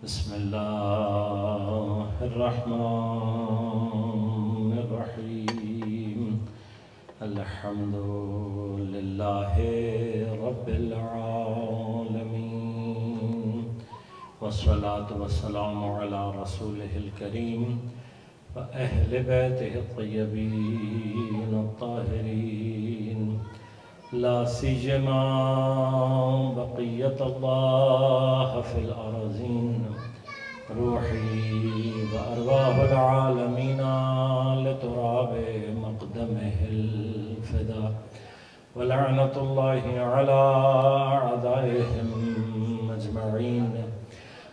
بسم الله الرحمن الرحيم الحمد لله رب العالمين والصلاة والسلام على رسوله الكريم وأهل بيته الطيبين الطاهرين لا سيما بقية الله في الأرضين روحي وأرواح العالمين لتراب مقدمه الفداء ولعنة الله على أعدائهم أجمعين.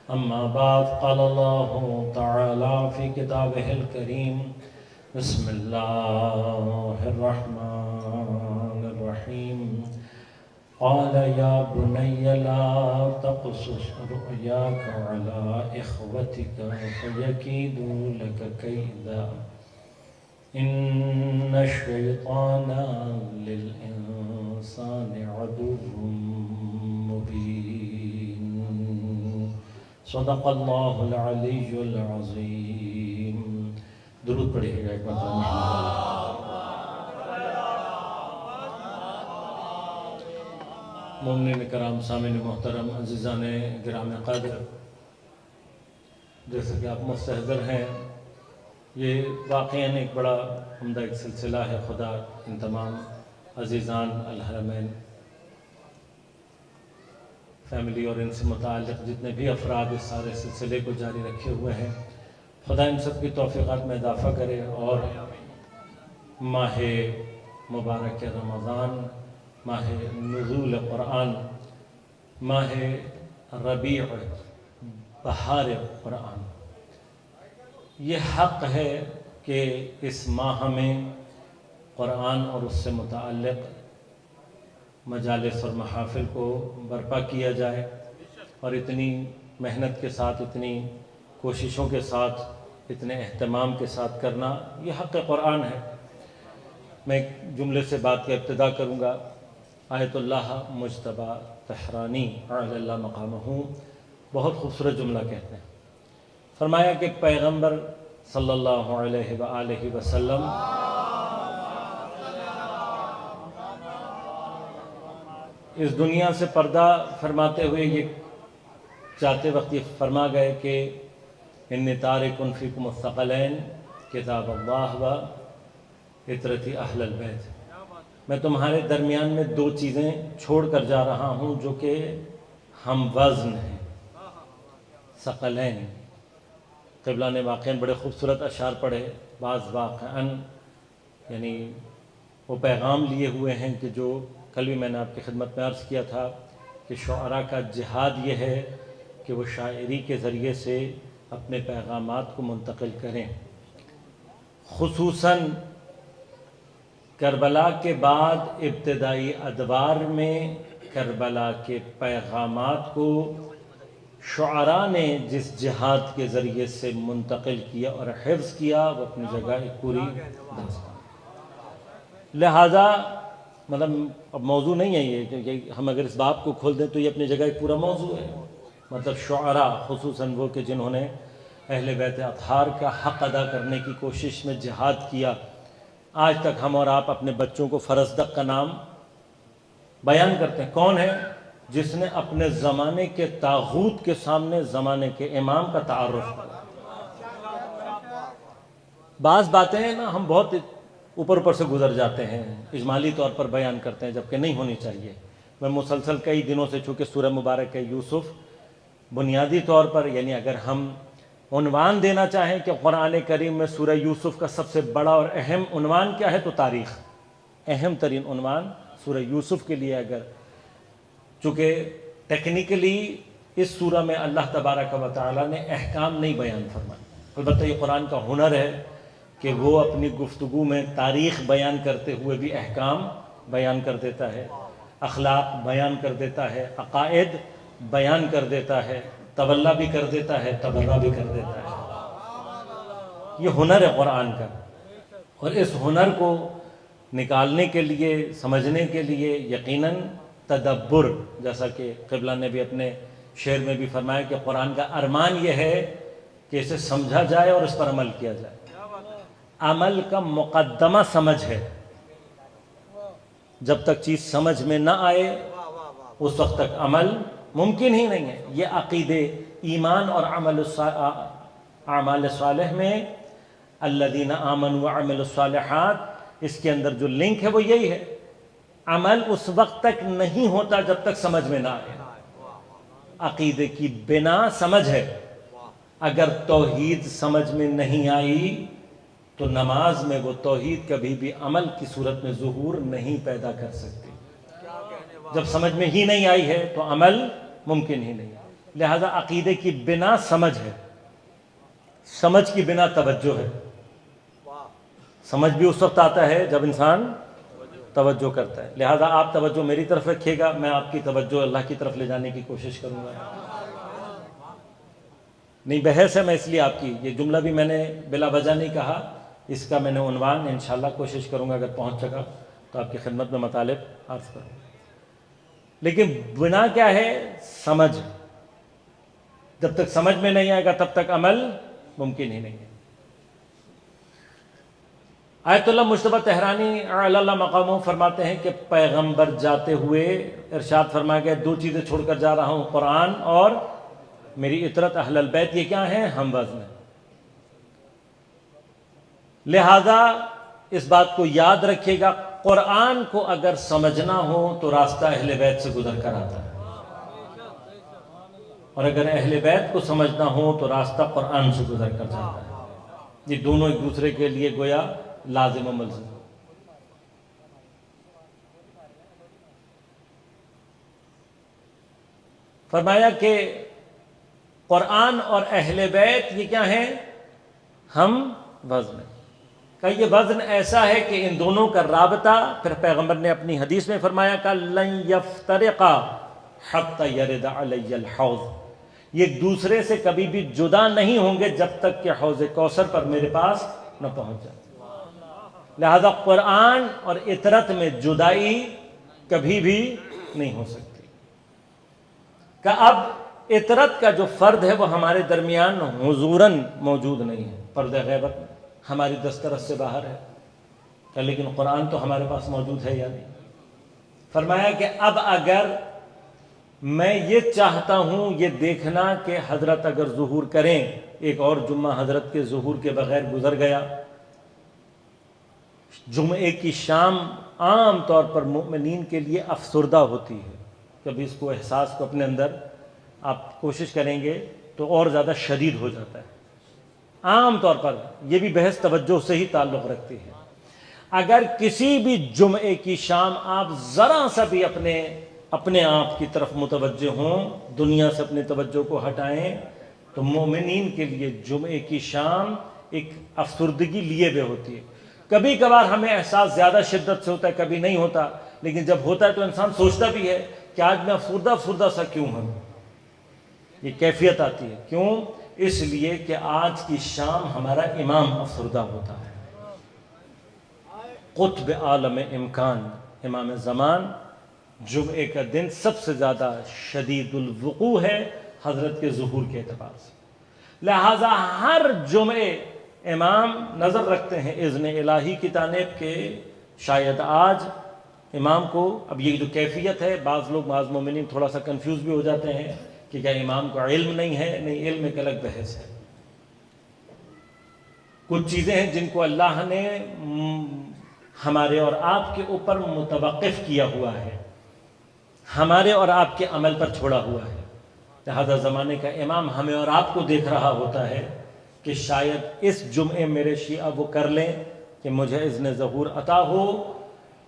أما بعد، قال الله تعالى في كتابه الكريم: بسم الله الرحمن الرحيم. قال يا بني لا تقصص رؤياك على إخوتك فيكيدوا لك كيدا إن الشيطان للإنسان عدو مبين. صدق اللہ العلی العظیم. درود پڑھیے گا ایک مرتبہ. مومنین کرام، سامعین محترم، عزیزان گرام قدر، جیسا کہ آپ مستحضر ہیں، یہ واقعاً ایک بڑا عمدہ ایک سلسلہ ہے. خدا ان تمام عزیزان الحرمین فیملی اور ان سے متعلق جتنے بھی افراد اس سارے سلسلے کو جاری رکھے ہوئے ہیں، خدا ان سب کی توفیقات میں اضافہ کرے اور ماہ مبارک رمضان، ماہ نزول قرآن، ماہ ربیع بہار قرآن، یہ حق ہے کہ اس ماہ میں قرآن اور اس سے متعلق مجالس اور محافل کو برپا کیا جائے، اور اتنی محنت کے ساتھ، اتنی کوششوں کے ساتھ، اتنے اہتمام کے ساتھ کرنا یہ حق قرآن ہے. میں ایک جملے سے بات کا ابتدا کروں گا. آیت اللہ مجتبیٰ تہرانی اعلی اللہ مقامہ بہت خوبصورت جملہ کہتے ہیں. فرمایا کہ پیغمبر صلی اللہ علیہ وآلہ وسلم اس دنیا سے پردہ فرماتے ہوئے یہ چاہتے وقت یہ فرما گئے کہ انی تارک فیکم الثقلین کتاب اللہ و عطرتی اہل البیت. میں تمہارے درمیان میں دو چیزیں چھوڑ کر جا رہا ہوں جو کہ ہم وزن ہیں. ثقلین. قبلہ نے واقعاً بڑے خوبصورت اشعار پڑھے. بعض واقعاً یعنی وہ پیغام لیے ہوئے ہیں کہ جو کل بھی میں نے آپ کی خدمت میں عرض کیا تھا کہ شعراء کا جہاد یہ ہے کہ وہ شاعری کے ذریعے سے اپنے پیغامات کو منتقل کریں. خصوصاً کربلا کے بعد ابتدائی ادوار میں کربلا کے پیغامات کو شعراء نے جس جہاد کے ذریعے سے منتقل کیا اور حفظ کیا، وہ اپنی جگہ ایک پوری داستان. لہذا مطلب اب موضوع نہیں ہے یہ کہ ہم اگر اس باب کو کھول دیں تو یہ اپنی جگہ ایک پورا موضوع ہے. مطلب شعراء خصوصاً وہ کہ جنہوں نے اہل بیت اطہار کا حق ادا کرنے کی کوشش میں جہاد کیا. آج تک ہم اور آپ اپنے بچوں کو فرزدق کا نام بیان کرتے ہیں. کون ہے جس نے اپنے زمانے کے طاغوت کے سامنے زمانے کے امام کا تعارف کیا؟ بعض باتیں نا ہم بہت اوپر سے گزر جاتے ہیں، اجمالی طور پر بیان کرتے ہیں جبکہ نہیں ہونی چاہیے. میں مسلسل کئی دنوں سے، چونکہ سورہ مبارک ہے یوسف، بنیادی طور پر یعنی اگر ہم عنوان دینا چاہیں کہ قرآن کریم میں سورہ یوسف کا سب سے بڑا اور اہم عنوان کیا ہے تو تاریخ. اہم ترین عنوان سورہ یوسف کے لیے، اگر چونکہ ٹیکنیکلی اس سورہ میں اللہ تبارک و تعالیٰ نے احکام نہیں بیان فرمائے. البتہ یہ قرآن کا ہنر ہے کہ وہ اپنی گفتگو میں تاریخ بیان کرتے ہوئے بھی احکام بیان کر دیتا ہے، اخلاق بیان کر دیتا ہے، عقائد بیان کر دیتا ہے، تولا بھی کر دیتا ہے، تبرہ بھی کر دیتا ہے. یہ ہنر ہے قرآن کا. اور اس ہنر کو نکالنے کے لیے، سمجھنے کے لیے یقیناً تدبر، جیسا کہ قبلہ نے بھی اپنے شعر میں بھی فرمایا کہ قرآن کا ارمان یہ ہے کہ اسے سمجھا جائے اور اس پر عمل کیا جائے۔ عمل کا مقدمہ سمجھ ہے، جب تک چیز سمجھ میں نہ آئے اس وقت تک عمل ممکن ہی نہیں ہے۔ یہ عقیدے ایمان اور اعمال صالح میں الذین آمنوا وعملوا الصالحات، اس کے اندر جو لنک ہے وہ یہی ہے۔ عمل اس وقت تک نہیں ہوتا جب تک سمجھ میں نہ آئے۔ عقیدے کی بنا سمجھ ہے، اگر توحید سمجھ میں نہیں آئی تو نماز میں وہ توحید کبھی بھی عمل کی صورت میں ظہور نہیں پیدا کر سکتی۔ جب سمجھ میں ہی نہیں آئی ہے تو عمل ممکن ہی نہیں ہے۔ لہذا عقیدے کی بنا سمجھ ہے، سمجھ کی بنا توجہ ہے۔ سمجھ بھی اس وقت آتا ہے جب انسان توجہ کرتا ہے۔ لہذا آپ توجہ میری طرف رکھیے گا، میں آپ کی توجہ اللہ کی طرف لے جانے کی کوشش کروں گا۔ نہیں بحث ہے، میں اس لیے آپ کی یہ جملہ بھی میں نے بلا وجہ نہیں کہا، اس کا میں نے عنوان انشاءاللہ کوشش کروں گا اگر پہنچ سکا تو آپ کی خدمت میں مطالب عرض کروں گا۔ لیکن بنا کیا ہے؟ سمجھ۔ جب تک سمجھ میں نہیں آئے گا تب تک عمل ممکن ہی نہیں ہے۔ آیت اللہ مجتبیٰ تہرانی علی اللہ مقامہ فرماتے ہیں کہ پیغمبر جاتے ہوئے ارشاد فرمایا گیا، دو چیزیں چھوڑ کر جا رہا ہوں، قرآن اور میری اطرت اہل البیت۔ یہ کیا ہیں؟ ہم وزن ہیں۔ لہذا اس بات کو یاد رکھیے گا، قرآن کو اگر سمجھنا ہو تو راستہ اہل بیت سے گزر کر آتا ہے، اور اگر اہل بیت کو سمجھنا ہو تو راستہ قرآن سے گزر کر جاتا ہے۔ یہ دونوں ایک دوسرے کے لیے گویا لازم و ملزم۔ فرمایا کہ قرآن اور اہل بیت یہ کیا ہیں؟ ہم وزن ہیں۔ کہ یہ وزن ایسا ہے کہ ان دونوں کا رابطہ، پھر پیغمبر نے اپنی حدیث میں فرمایا کہ لن یفترقا حتی یرد علی الحوض، یہ ایک دوسرے سے کبھی بھی جدا نہیں ہوں گے جب تک کہ حوض کوثر پر میرے پاس نہ پہنچ جائے۔ لہذا قرآن اور اطرت میں جدائی کبھی بھی نہیں ہو سکتی۔ کہ اب اطرت کا جو فرد ہے وہ ہمارے درمیان حضوراً موجود نہیں ہے، پردہ غیبت میں ہماری دسترس سے باہر ہے، کہ لیکن قرآن تو ہمارے پاس موجود ہے یا نہیں۔ فرمایا کہ اب اگر میں یہ چاہتا ہوں یہ دیکھنا کہ حضرت اگر ظہور کریں، ایک اور جمعہ حضرت کے ظہور کے بغیر گزر گیا۔ جمعے کی شام عام طور پر مومنین کے لیے افسردہ ہوتی ہے، کبھی اس کو احساس کو اپنے اندر آپ کوشش کریں گے تو اور زیادہ شدید ہو جاتا ہے۔ عام طور پر یہ بھی بحث توجہ سے ہی تعلق رکھتی ہے۔ اگر کسی بھی جمعے کی شام آپ ذرا سا بھی اپنے آپ کی طرف متوجہ ہوں، دنیا سے اپنی توجہ کو ہٹائیں، تو مومنین کے لیے جمعے کی شام ایک افسردگی لیے ہوئے ہوتی ہے۔ کبھی کبھار ہمیں احساس زیادہ شدت سے ہوتا ہے، کبھی نہیں ہوتا، لیکن جب ہوتا ہے تو انسان سوچتا بھی ہے کہ آج میں افسردہ سا کیوں ہوں۔ یہ کیفیت آتی ہے، کیوں؟ اس لیے کہ آج کی شام ہمارا امام افسردہ ہوتا ہے۔ قطب عالم امکان، امام زمان، جمعے کا دن سب سے زیادہ شدید الوقوع ہے حضرت کے ظہور کے اعتبار سے۔ لہٰذا ہر جمعے امام نظر رکھتے ہیں اذن الہی کی جانب کہ شاید آج امام کو، اب یہ جو کیفیت ہے، بعض لوگ بعض مومنین تھوڑا سا کنفیوز بھی ہو جاتے ہیں کہ کیا امام کو علم نہیں ہے؟ نہیں، علم ایک الگ بحث ہے۔ کچھ چیزیں ہیں جن کو اللہ نے ہمارے اور آپ کے اوپر متوقف کیا ہوا ہے، ہمارے اور آپ کے عمل پر چھوڑا ہوا ہے۔ لہذا زمانے کا امام ہمیں اور آپ کو دیکھ رہا ہوتا ہے کہ شاید اس جمعے میرے شیعہ وہ کر لیں کہ مجھے اذن ظہور عطا ہو،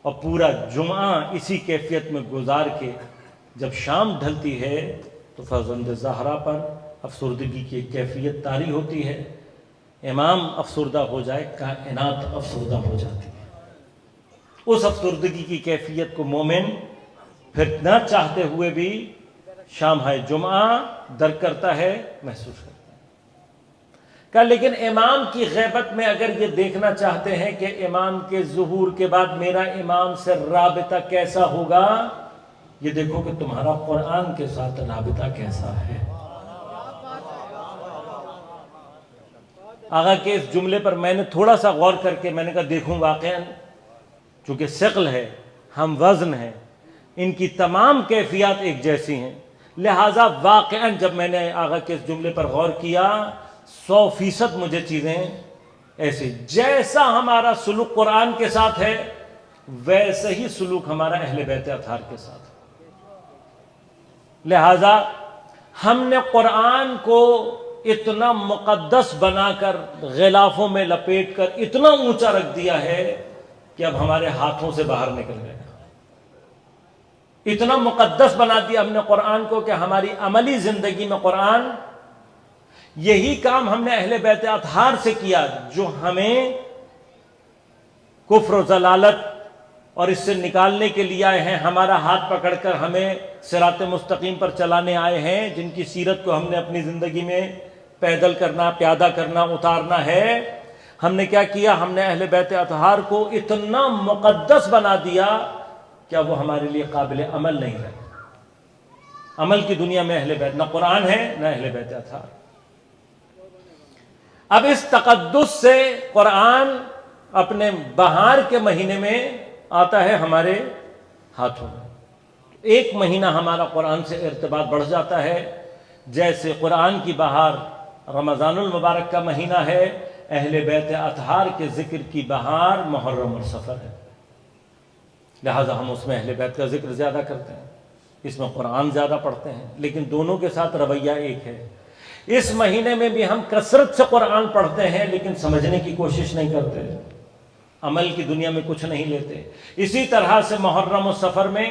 اور پورا جمعہ اسی کیفیت میں گزار کے جب شام ڈھلتی ہے تو فرزند زہرا پر افسردگی کی کیفیت طاری ہوتی ہے۔ امام افسردہ ہو جائے، کائنات افسردہ ہو جاتی ہے۔ اس افسردگی کی کیفیت کو مومن پھر نہ چاہتے ہوئے بھی شام ہے جمعہ درک کرتا ہے، محسوس کرتا ہے۔ کہ لیکن امام کی غیبت میں اگر یہ دیکھنا چاہتے ہیں کہ امام کے ظہور کے بعد میرا امام سے رابطہ کیسا ہوگا، یہ دیکھو کہ تمہارا قرآن کے ساتھ رابطہ کیسا ہے۔ آقا کے اس جملے پر میں نے تھوڑا سا غور کر کے میں نے کہا دیکھوں واقعاً چونکہ ثقل ہے، ہم وزن ہیں، ان کی تمام کیفیات ایک جیسی ہیں، لہٰذا واقعاً جب میں نے آقا کے اس جملے پر غور کیا 100% مجھے چیزیں ایسے جیسا ہمارا سلوک قرآن کے ساتھ ہے ویسے ہی سلوک ہمارا اہل بیت اطہار کے ساتھ ہے۔ لہٰذا ہم نے قرآن کو اتنا مقدس بنا کر غلافوں میں لپیٹ کر اتنا اونچا رکھ دیا ہے کہ اب ہمارے ہاتھوں سے باہر نکل گیا۔ اتنا مقدس بنا دیا ہم نے قرآن کو کہ ہماری عملی زندگی میں قرآن، یہی کام ہم نے اہل بیت اطہار سے کیا جو ہمیں کفر و ضلالت اور اس سے نکالنے کے لیے آئے ہیں، ہمارا ہاتھ پکڑ کر ہمیں صراط مستقیم پر چلانے آئے ہیں، جن کی سیرت کو ہم نے اپنی زندگی میں پیدل کرنا، پیادہ کرنا، اتارنا ہے۔ ہم نے کیا کیا؟ ہم نے اہل بیت اطہار کو اتنا مقدس بنا دیا کہ وہ ہمارے لیے قابل عمل نہیں رہے۔ عمل کی دنیا میں اہل بیت نہ قرآن ہے نہ اہل بیت اطہار۔ اب اس تقدس سے قرآن اپنے بہار کے مہینے میں آتا ہے ہمارے ہاتھوں میں، ایک مہینہ ہمارا قرآن سے ارتباط بڑھ جاتا ہے۔ جیسے قرآن کی بہار رمضان المبارک کا مہینہ ہے، اہل بیت اطہار کے ذکر کی بہار محرم اور صفر ہے، لہٰذا ہم اس میں اہل بیت کا ذکر زیادہ کرتے ہیں، اس میں قرآن زیادہ پڑھتے ہیں، لیکن دونوں کے ساتھ رویہ ایک ہے۔ اس مہینے میں بھی ہم کثرت سے قرآن پڑھتے ہیں لیکن سمجھنے کی کوشش نہیں کرتے، عمل کی دنیا میں کچھ نہیں لیتے۔ اسی طرح سے محرم و سفر میں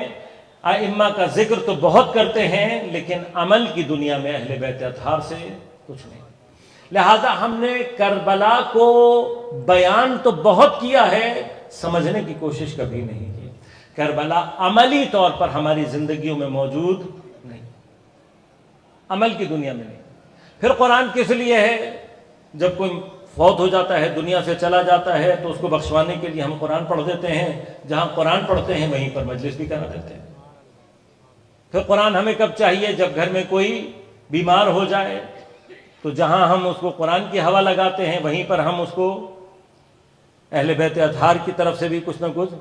ائمہ کا ذکر تو بہت کرتے ہیں لیکن عمل کی دنیا میں اہل بیت اطہار سے کچھ نہیں۔ لہذا ہم نے کربلا کو بیان تو بہت کیا ہے، سمجھنے کی کوشش کبھی نہیں کی۔ کربلا عملی طور پر ہماری زندگیوں میں موجود نہیں، عمل کی دنیا میں نہیں۔ پھر قرآن کس لیے ہے؟ جب کوئی فوت ہو جاتا ہے، دنیا سے چلا جاتا ہے، تو اس کو بخشوانے کے لیے ہم قرآن پڑھ دیتے ہیں، جہاں قرآن پڑھتے ہیں وہیں پر مجلس بھی کرا دیتے ہیں۔ پھر قرآن ہمیں کب چاہیے؟ جب گھر میں کوئی بیمار ہو جائے تو جہاں ہم اس کو قرآن کی ہوا لگاتے ہیں وہیں پر ہم اس کو اہل بیت اطہار کی طرف سے بھی کچھ نہ کچھ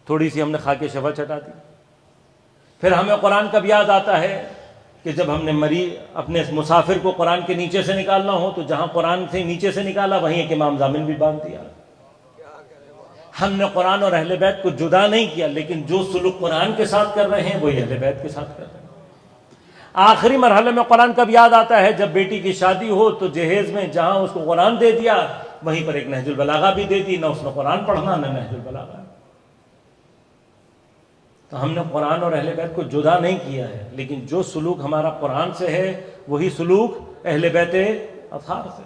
تھوڑی سی ہم نے خاک شفا چٹا دی۔ پھر ہمیں قرآن کب یاد آتا ہے؟ کہ جب ہم نے اپنے مسافر کو قرآن کے نیچے سے نکالنا ہو تو جہاں قرآن سے نیچے سے نکالا وہیں ایک امام ضامن بھی باندھ دیا۔ ہم نے قرآن اور اہل بیت کو جدا نہیں کیا، لیکن جو سلوک قرآن کے ساتھ کر رہے ہیں وہی اہل بیت کے ساتھ کر رہے ہیں۔ آخری مرحلے میں قرآن کب یاد آتا ہے؟ جب بیٹی کی شادی ہو تو جہیز میں جہاں اس کو قرآن دے دیا وہیں پر ایک نہج البلاغہ بھی دے دی، نہ اس نے قرآن پڑھنا نہ نہج البلاغہ۔ تو ہم نے قرآن اور اہل بیت کو جدا نہیں کیا ہے، لیکن جو سلوک ہمارا قرآن سے ہے وہی سلوک اہل بیت اطہار سے۔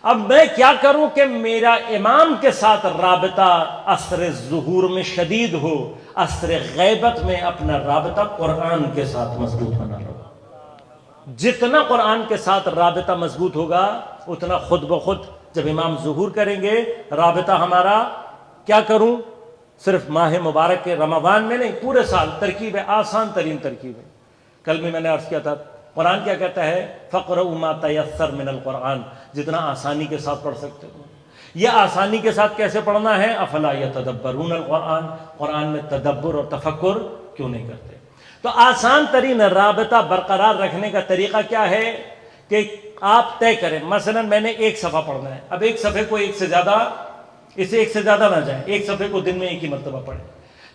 اب میں کیا کروں کہ میرا امام کے ساتھ رابطہ عصر ظہور میں شدید ہو، عصر غیبت میں اپنا رابطہ قرآن کے ساتھ مضبوط بنا رہو۔ جتنا قرآن کے ساتھ رابطہ مضبوط ہوگا اتنا خود بخود جب امام ظہور کریں گے رابطہ ہمارا، کیا کروں؟ صرف ماہ مبارک کے رمضان میں نہیں، پورے سال ترکیب ہے، آسان ترین ترکیب ہے۔ کل میں نے عرض کیا تھا قرآن کیا کہتا ہے؟ فَقْرَؤْا مَا تَيَسَّرَ مِنَ الْقُرْآنِ، جتنا آسانی کے ساتھ پڑھ سکتے ہو۔ یہ آسانی کے ساتھ کیسے پڑھنا ہے؟ افلا یتدبرون القرآن، قرآن میں تدبر اور تفکر کیوں نہیں کرتے؟ تو آسان ترین رابطہ برقرار رکھنے کا طریقہ کیا ہے کہ آپ طے کریں، مثلا میں نے ایک صفحہ پڑھنا ہے، اب ایک صفحے کو ایک سے زیادہ نہ جائیں، ایک صفحے کو دن میں ایک ہی مرتبہ پڑھیں۔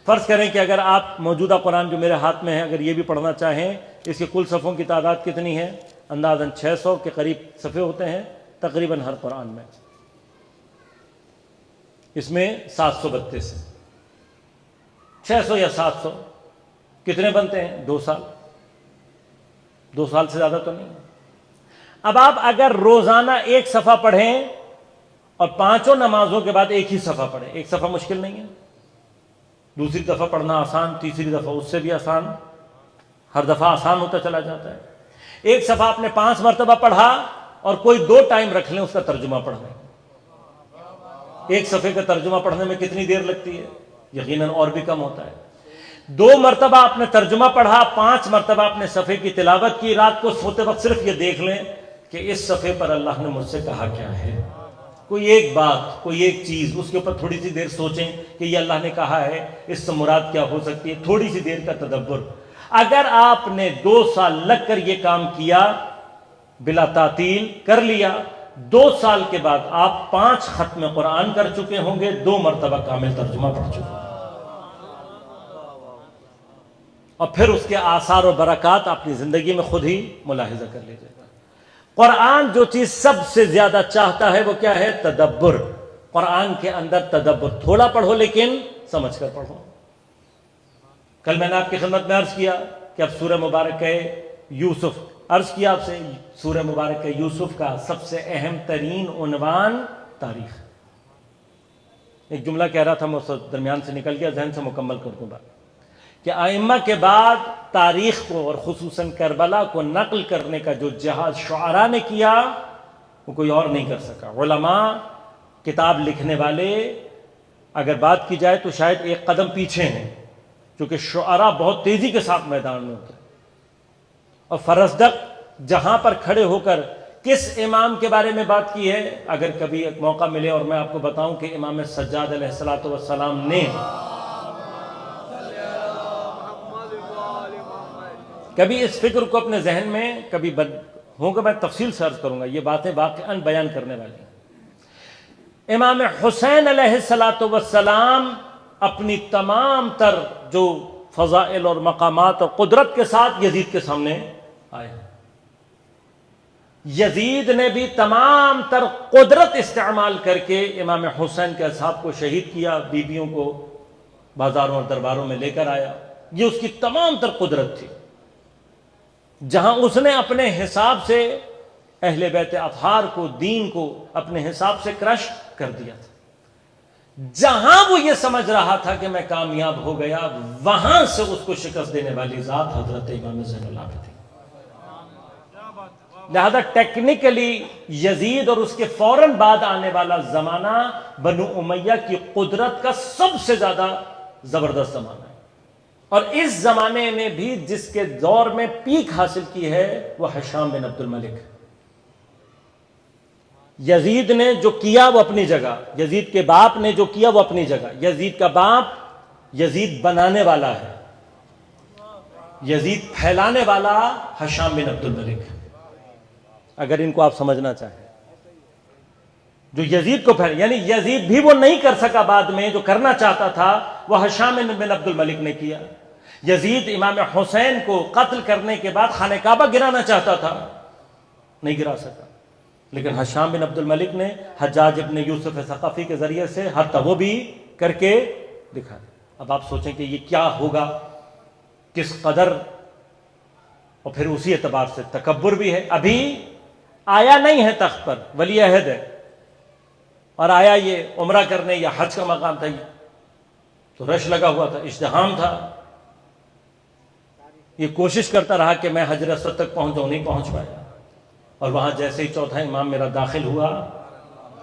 فرض کریں کہ اگر آپ موجودہ قرآن جو میرے ہاتھ میں ہے اگر یہ بھی پڑھنا چاہیں، اس کے کل صفحوں کی تعداد کتنی ہے؟ اندازاً 600 کے قریب صفحے ہوتے ہیں تقریباً ہر قرآن میں، اس میں 732 ہیں، 600 یا 700 کتنے بنتے ہیں؟ 2 سال، 2 سال سے زیادہ تو نہیں۔ اب آپ اگر روزانہ ایک صفحہ پڑھیں اور 5 نمازوں کے بعد ایک ہی صفحہ پڑھیں، ایک صفحہ مشکل نہیں ہے، دوسری دفعہ پڑھنا آسان، تیسری دفعہ اس سے بھی آسان، ہر دفعہ آسان ہوتا چلا جاتا ہے۔ ایک صفحہ آپ نے 5 مرتبہ پڑھا اور کوئی 2 ٹائم رکھ لیں اس کا ترجمہ پڑھنے، ایک صفحے کا ترجمہ پڑھنے میں کتنی دیر لگتی ہے؟ یقیناً اور بھی کم ہوتا ہے۔ 2 مرتبہ آپ نے ترجمہ پڑھا، 5 مرتبہ آپ نے صفحے کی تلاوت کی، رات کو سوتے وقت صرف یہ دیکھ لیں کہ اس صفحے پر اللہ نے مجھ سے کہا کیا ہے، کوئی ایک بات، کوئی ایک چیز، اس کے اوپر تھوڑی سی دیر سوچیں کہ یہ اللہ نے کہا ہے، اس سے مراد کیا ہو سکتی ہے، تھوڑی سی دیر کا تدبر۔ اگر آپ نے 2 سال لگ کر یہ کام کیا، بلا تعطیل کر لیا، 2 سال کے بعد آپ 5 ختم قرآن کر چکے ہوں گے، 2 مرتبہ کامل ترجمہ پڑھ چکے ہوں گے، اور پھر اس کے آثار و برکات اپنی زندگی میں خود ہی ملاحظہ کر لیجیے گا۔ قرآن جو چیز سب سے زیادہ چاہتا ہے وہ کیا ہے؟ تدبر۔ قرآن کے اندر تدبر، تھوڑا پڑھو لیکن سمجھ کر پڑھو۔ کل میں نے آپ کی خدمت میں عرض کیا کہ اب سورہ مبارکہ یوسف، عرض کیا آپ سے، سورہ مبارکہ یوسف کا سب سے اہم ترین عنوان تاریخ۔ ایک جملہ کہہ رہا تھا، میں اس درمیان سے نکل گیا، ذہن سے مکمل کر دوں بات، کہ ائمہ کے بعد تاریخ کو اور خصوصاً کربلا کو نقل کرنے کا جو جہاد شعراء نے کیا وہ کوئی اور نہیں کر سکا۔ علماء، کتاب لکھنے والے، اگر بات کی جائے تو شاید ایک قدم پیچھے ہیں، کیونکہ شعراء بہت تیزی کے ساتھ میدان میں ہوتے ہیں، اور فرزدق جہاں پر کھڑے ہو کر کس امام کے بارے میں بات کی ہے، اگر کبھی ایک موقع ملے اور میں آپ کو بتاؤں کہ امام سجاد علیہ السلام نے کبھی اس فکر کو اپنے ذہن میں کبھی ہوگا، میں تفصیل سے عرض کروں گا، یہ باتیں واقعاً بیان کرنے والی ہیں۔ امام حسین علیہ السلام اپنی تمام تر جو فضائل اور مقامات اور قدرت کے ساتھ یزید کے سامنے آئے۔ یزید نے بھی تمام تر قدرت استعمال کر کے امام حسین کے اصحاب کو شہید کیا، بیویوں کو بازاروں اور درباروں میں لے کر آیا، یہ اس کی تمام تر قدرت تھی۔ جہاں اس نے اپنے حساب سے اہل بیت اطہار کو، دین کو اپنے حساب سے کرش کر دیا تھا، جہاں وہ یہ سمجھ رہا تھا کہ میں کامیاب ہو گیا، وہاں سے اس کو شکست دینے والی ذات حضرت امام زین العابدین۔ لہذا ٹیکنیکلی یزید اور اس کے فوراً بعد آنے والا زمانہ بنو امیہ کی قدرت کا سب سے زیادہ زبردست زمانہ ہے، اور اس زمانے میں بھی جس کے دور میں پیک حاصل کی ہے وہ ہشام بن عبد الملک۔ یزید نے جو کیا وہ اپنی جگہ، یزید کے باپ نے جو کیا وہ اپنی جگہ، یزید کا باپ یزید بنانے والا ہے، یزید پھیلانے والا ہشام بن عبد الملک، اگر ان کو آپ سمجھنا چاہیں، جو یزید کو پھیل، یعنی یزید بھی وہ نہیں کر سکا بعد میں جو کرنا چاہتا تھا، وہ ہشام بن عبد الملک نے کیا۔ یزید امام حسین کو قتل کرنے کے بعد خانہ کعبہ گرانا چاہتا تھا، نہیں گرا سکا، لیکن ہشام بن عبد الملک نے حجاج ابن یوسف ثقفی کے ذریعے سے حتی وہ بھی کر کے دکھا۔ اب آپ سوچیں کہ یہ کیا ہوگا، کس قدر، اور پھر اسی اعتبار سے تکبر بھی ہے۔ ابھی آیا نہیں ہے تخت پر، ولی عہد ہے، اور آیا یہ عمرہ کرنے یا حج کا مقام تھا، تو رش لگا ہوا تھا، ازدحام تھا، یہ کوشش کرتا رہا کہ میں حجر اسود تک پہنچوں، نہیں پہنچ پایا، اور وہاں جیسے ہی چوتھا امام میرا داخل ہوا،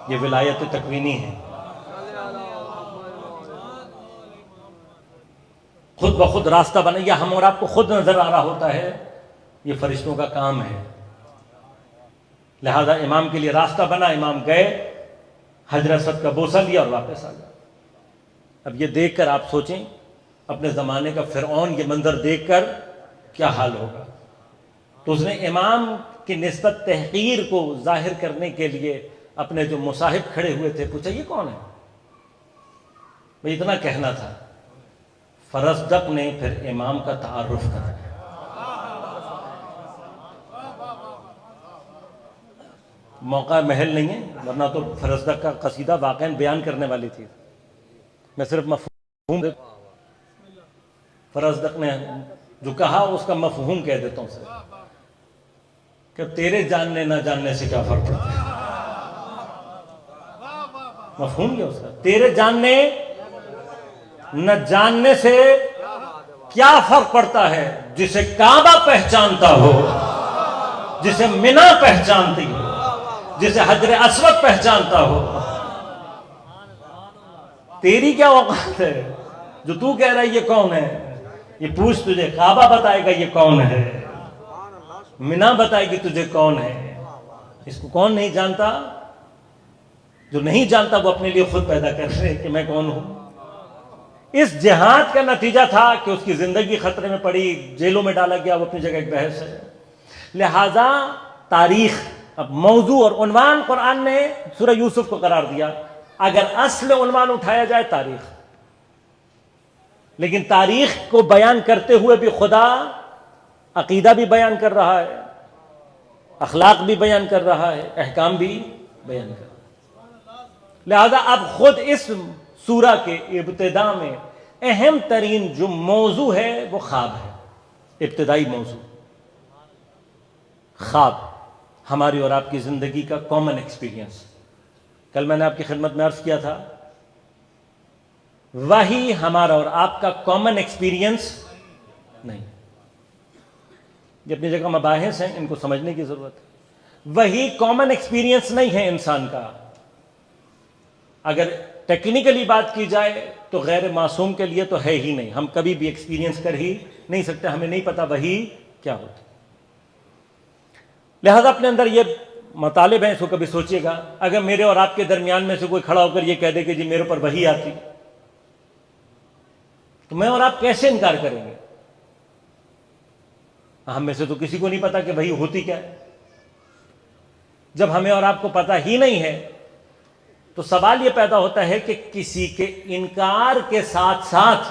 یہ ولایت تکوینی ہے، خود بخود راستہ بنا، یا ہم اور آپ کو خود نظر آ رہا ہوتا ہے، یہ فرشتوں کا کام ہے۔ لہذا امام کے لیے راستہ بنا، امام گئے، حجر اسود کا بوسہ لیا اور واپس آ گیا۔ اب یہ دیکھ کر آپ سوچیں، اپنے زمانے کا فرعون یہ منظر دیکھ کر کیا حال ہوگا۔ تو اس نے امام کی نسبت تحقیر کو ظاہر کرنے کے لیے اپنے جو مصاحب کھڑے ہوئے تھے پوچھا یہ کون ہے؟ میں اتنا کہنا تھا، فرزدق نے پھر امام کا تعارف کرایا۔ موقع محل نہیں ہے، ورنہ تو فرزدق کا قصیدہ واقعاً بیان کرنے والی تھی، میں صرف مفہوم فرزدق نے جو کہا اس کا مفہوم کہہ دیتا ہوں صرف، کہ تیرے جاننے نہ جاننے سے کیا فرق پڑتا ہے، مفہوم کیا اس کا، تیرے جاننے نہ جاننے سے کیا فرق پڑتا ہے، جسے کعبہ پہچانتا ہو، جسے منی پہچانتی ہو، جسے حجر اسود پہچانتا ہو، تیری کیا اوقات ہے جو تو کہہ رہا ہے یہ کون ہے؟ یہ پوچھ تجھے کعبہ بتائے گا یہ کون ہے، منا بتائے گی تجھے کون ہے۔ اس کو کون نہیں جانتا؟ جو نہیں جانتا وہ اپنے لیے خود پیدا کر رہے کہ میں کون ہوں۔ اس جہاد کا نتیجہ تھا کہ اس کی زندگی خطرے میں پڑی، جیلوں میں ڈالا گیا، وہ اپنی جگہ ایک بحث ہے۔ لہذا تاریخ، اب موضوع اور عنوان قرآن نے سورہ یوسف کو قرار دیا۔ اگر اصل عنوان اٹھایا جائے تاریخ، لیکن تاریخ کو بیان کرتے ہوئے بھی خدا عقیدہ بھی بیان کر رہا ہے، اخلاق بھی بیان کر رہا ہے، احکام بھی بیان کر رہا ہے۔ لہذا اب خود اس سورہ کے ابتدا میں اہم ترین جو موضوع ہے وہ خواب ہے۔ ابتدائی موضوع خواب، ہماری اور آپ کی زندگی کا کامن ایکسپیرینس۔ کل میں نے آپ کی خدمت میں عرض کیا تھا، وہی ہمارا اور آپ کا کامن ایکسپیرینس نہیں، یہ اپنی جگہ مباحث ہیں، ان کو سمجھنے کی ضرورت ہے۔ وہی کامن ایکسپیرینس نہیں ہے انسان کا۔ اگر ٹیکنیکلی بات کی جائے تو غیر معصوم کے لیے تو ہے ہی نہیں، ہم کبھی بھی ایکسپیرینس کر ہی نہیں سکتے، ہمیں نہیں پتا وہی کیا ہوتا۔ لہذا اپنے اندر یہ مطالب ہیں، اس کو کبھی سوچئے گا، اگر میرے اور آپ کے درمیان میں سے کوئی کھڑا ہو کر یہ کہہ دے کہ جی میرے اوپر وحی آتی، تو میں اور آپ کیسے انکار کریں گے؟ ہم میں سے تو کسی کو نہیں پتا کہ وحی ہوتی کیا ہے۔ جب ہمیں اور آپ کو پتا ہی نہیں ہے تو سوال یہ پیدا ہوتا ہے کہ کسی کے انکار کے ساتھ ساتھ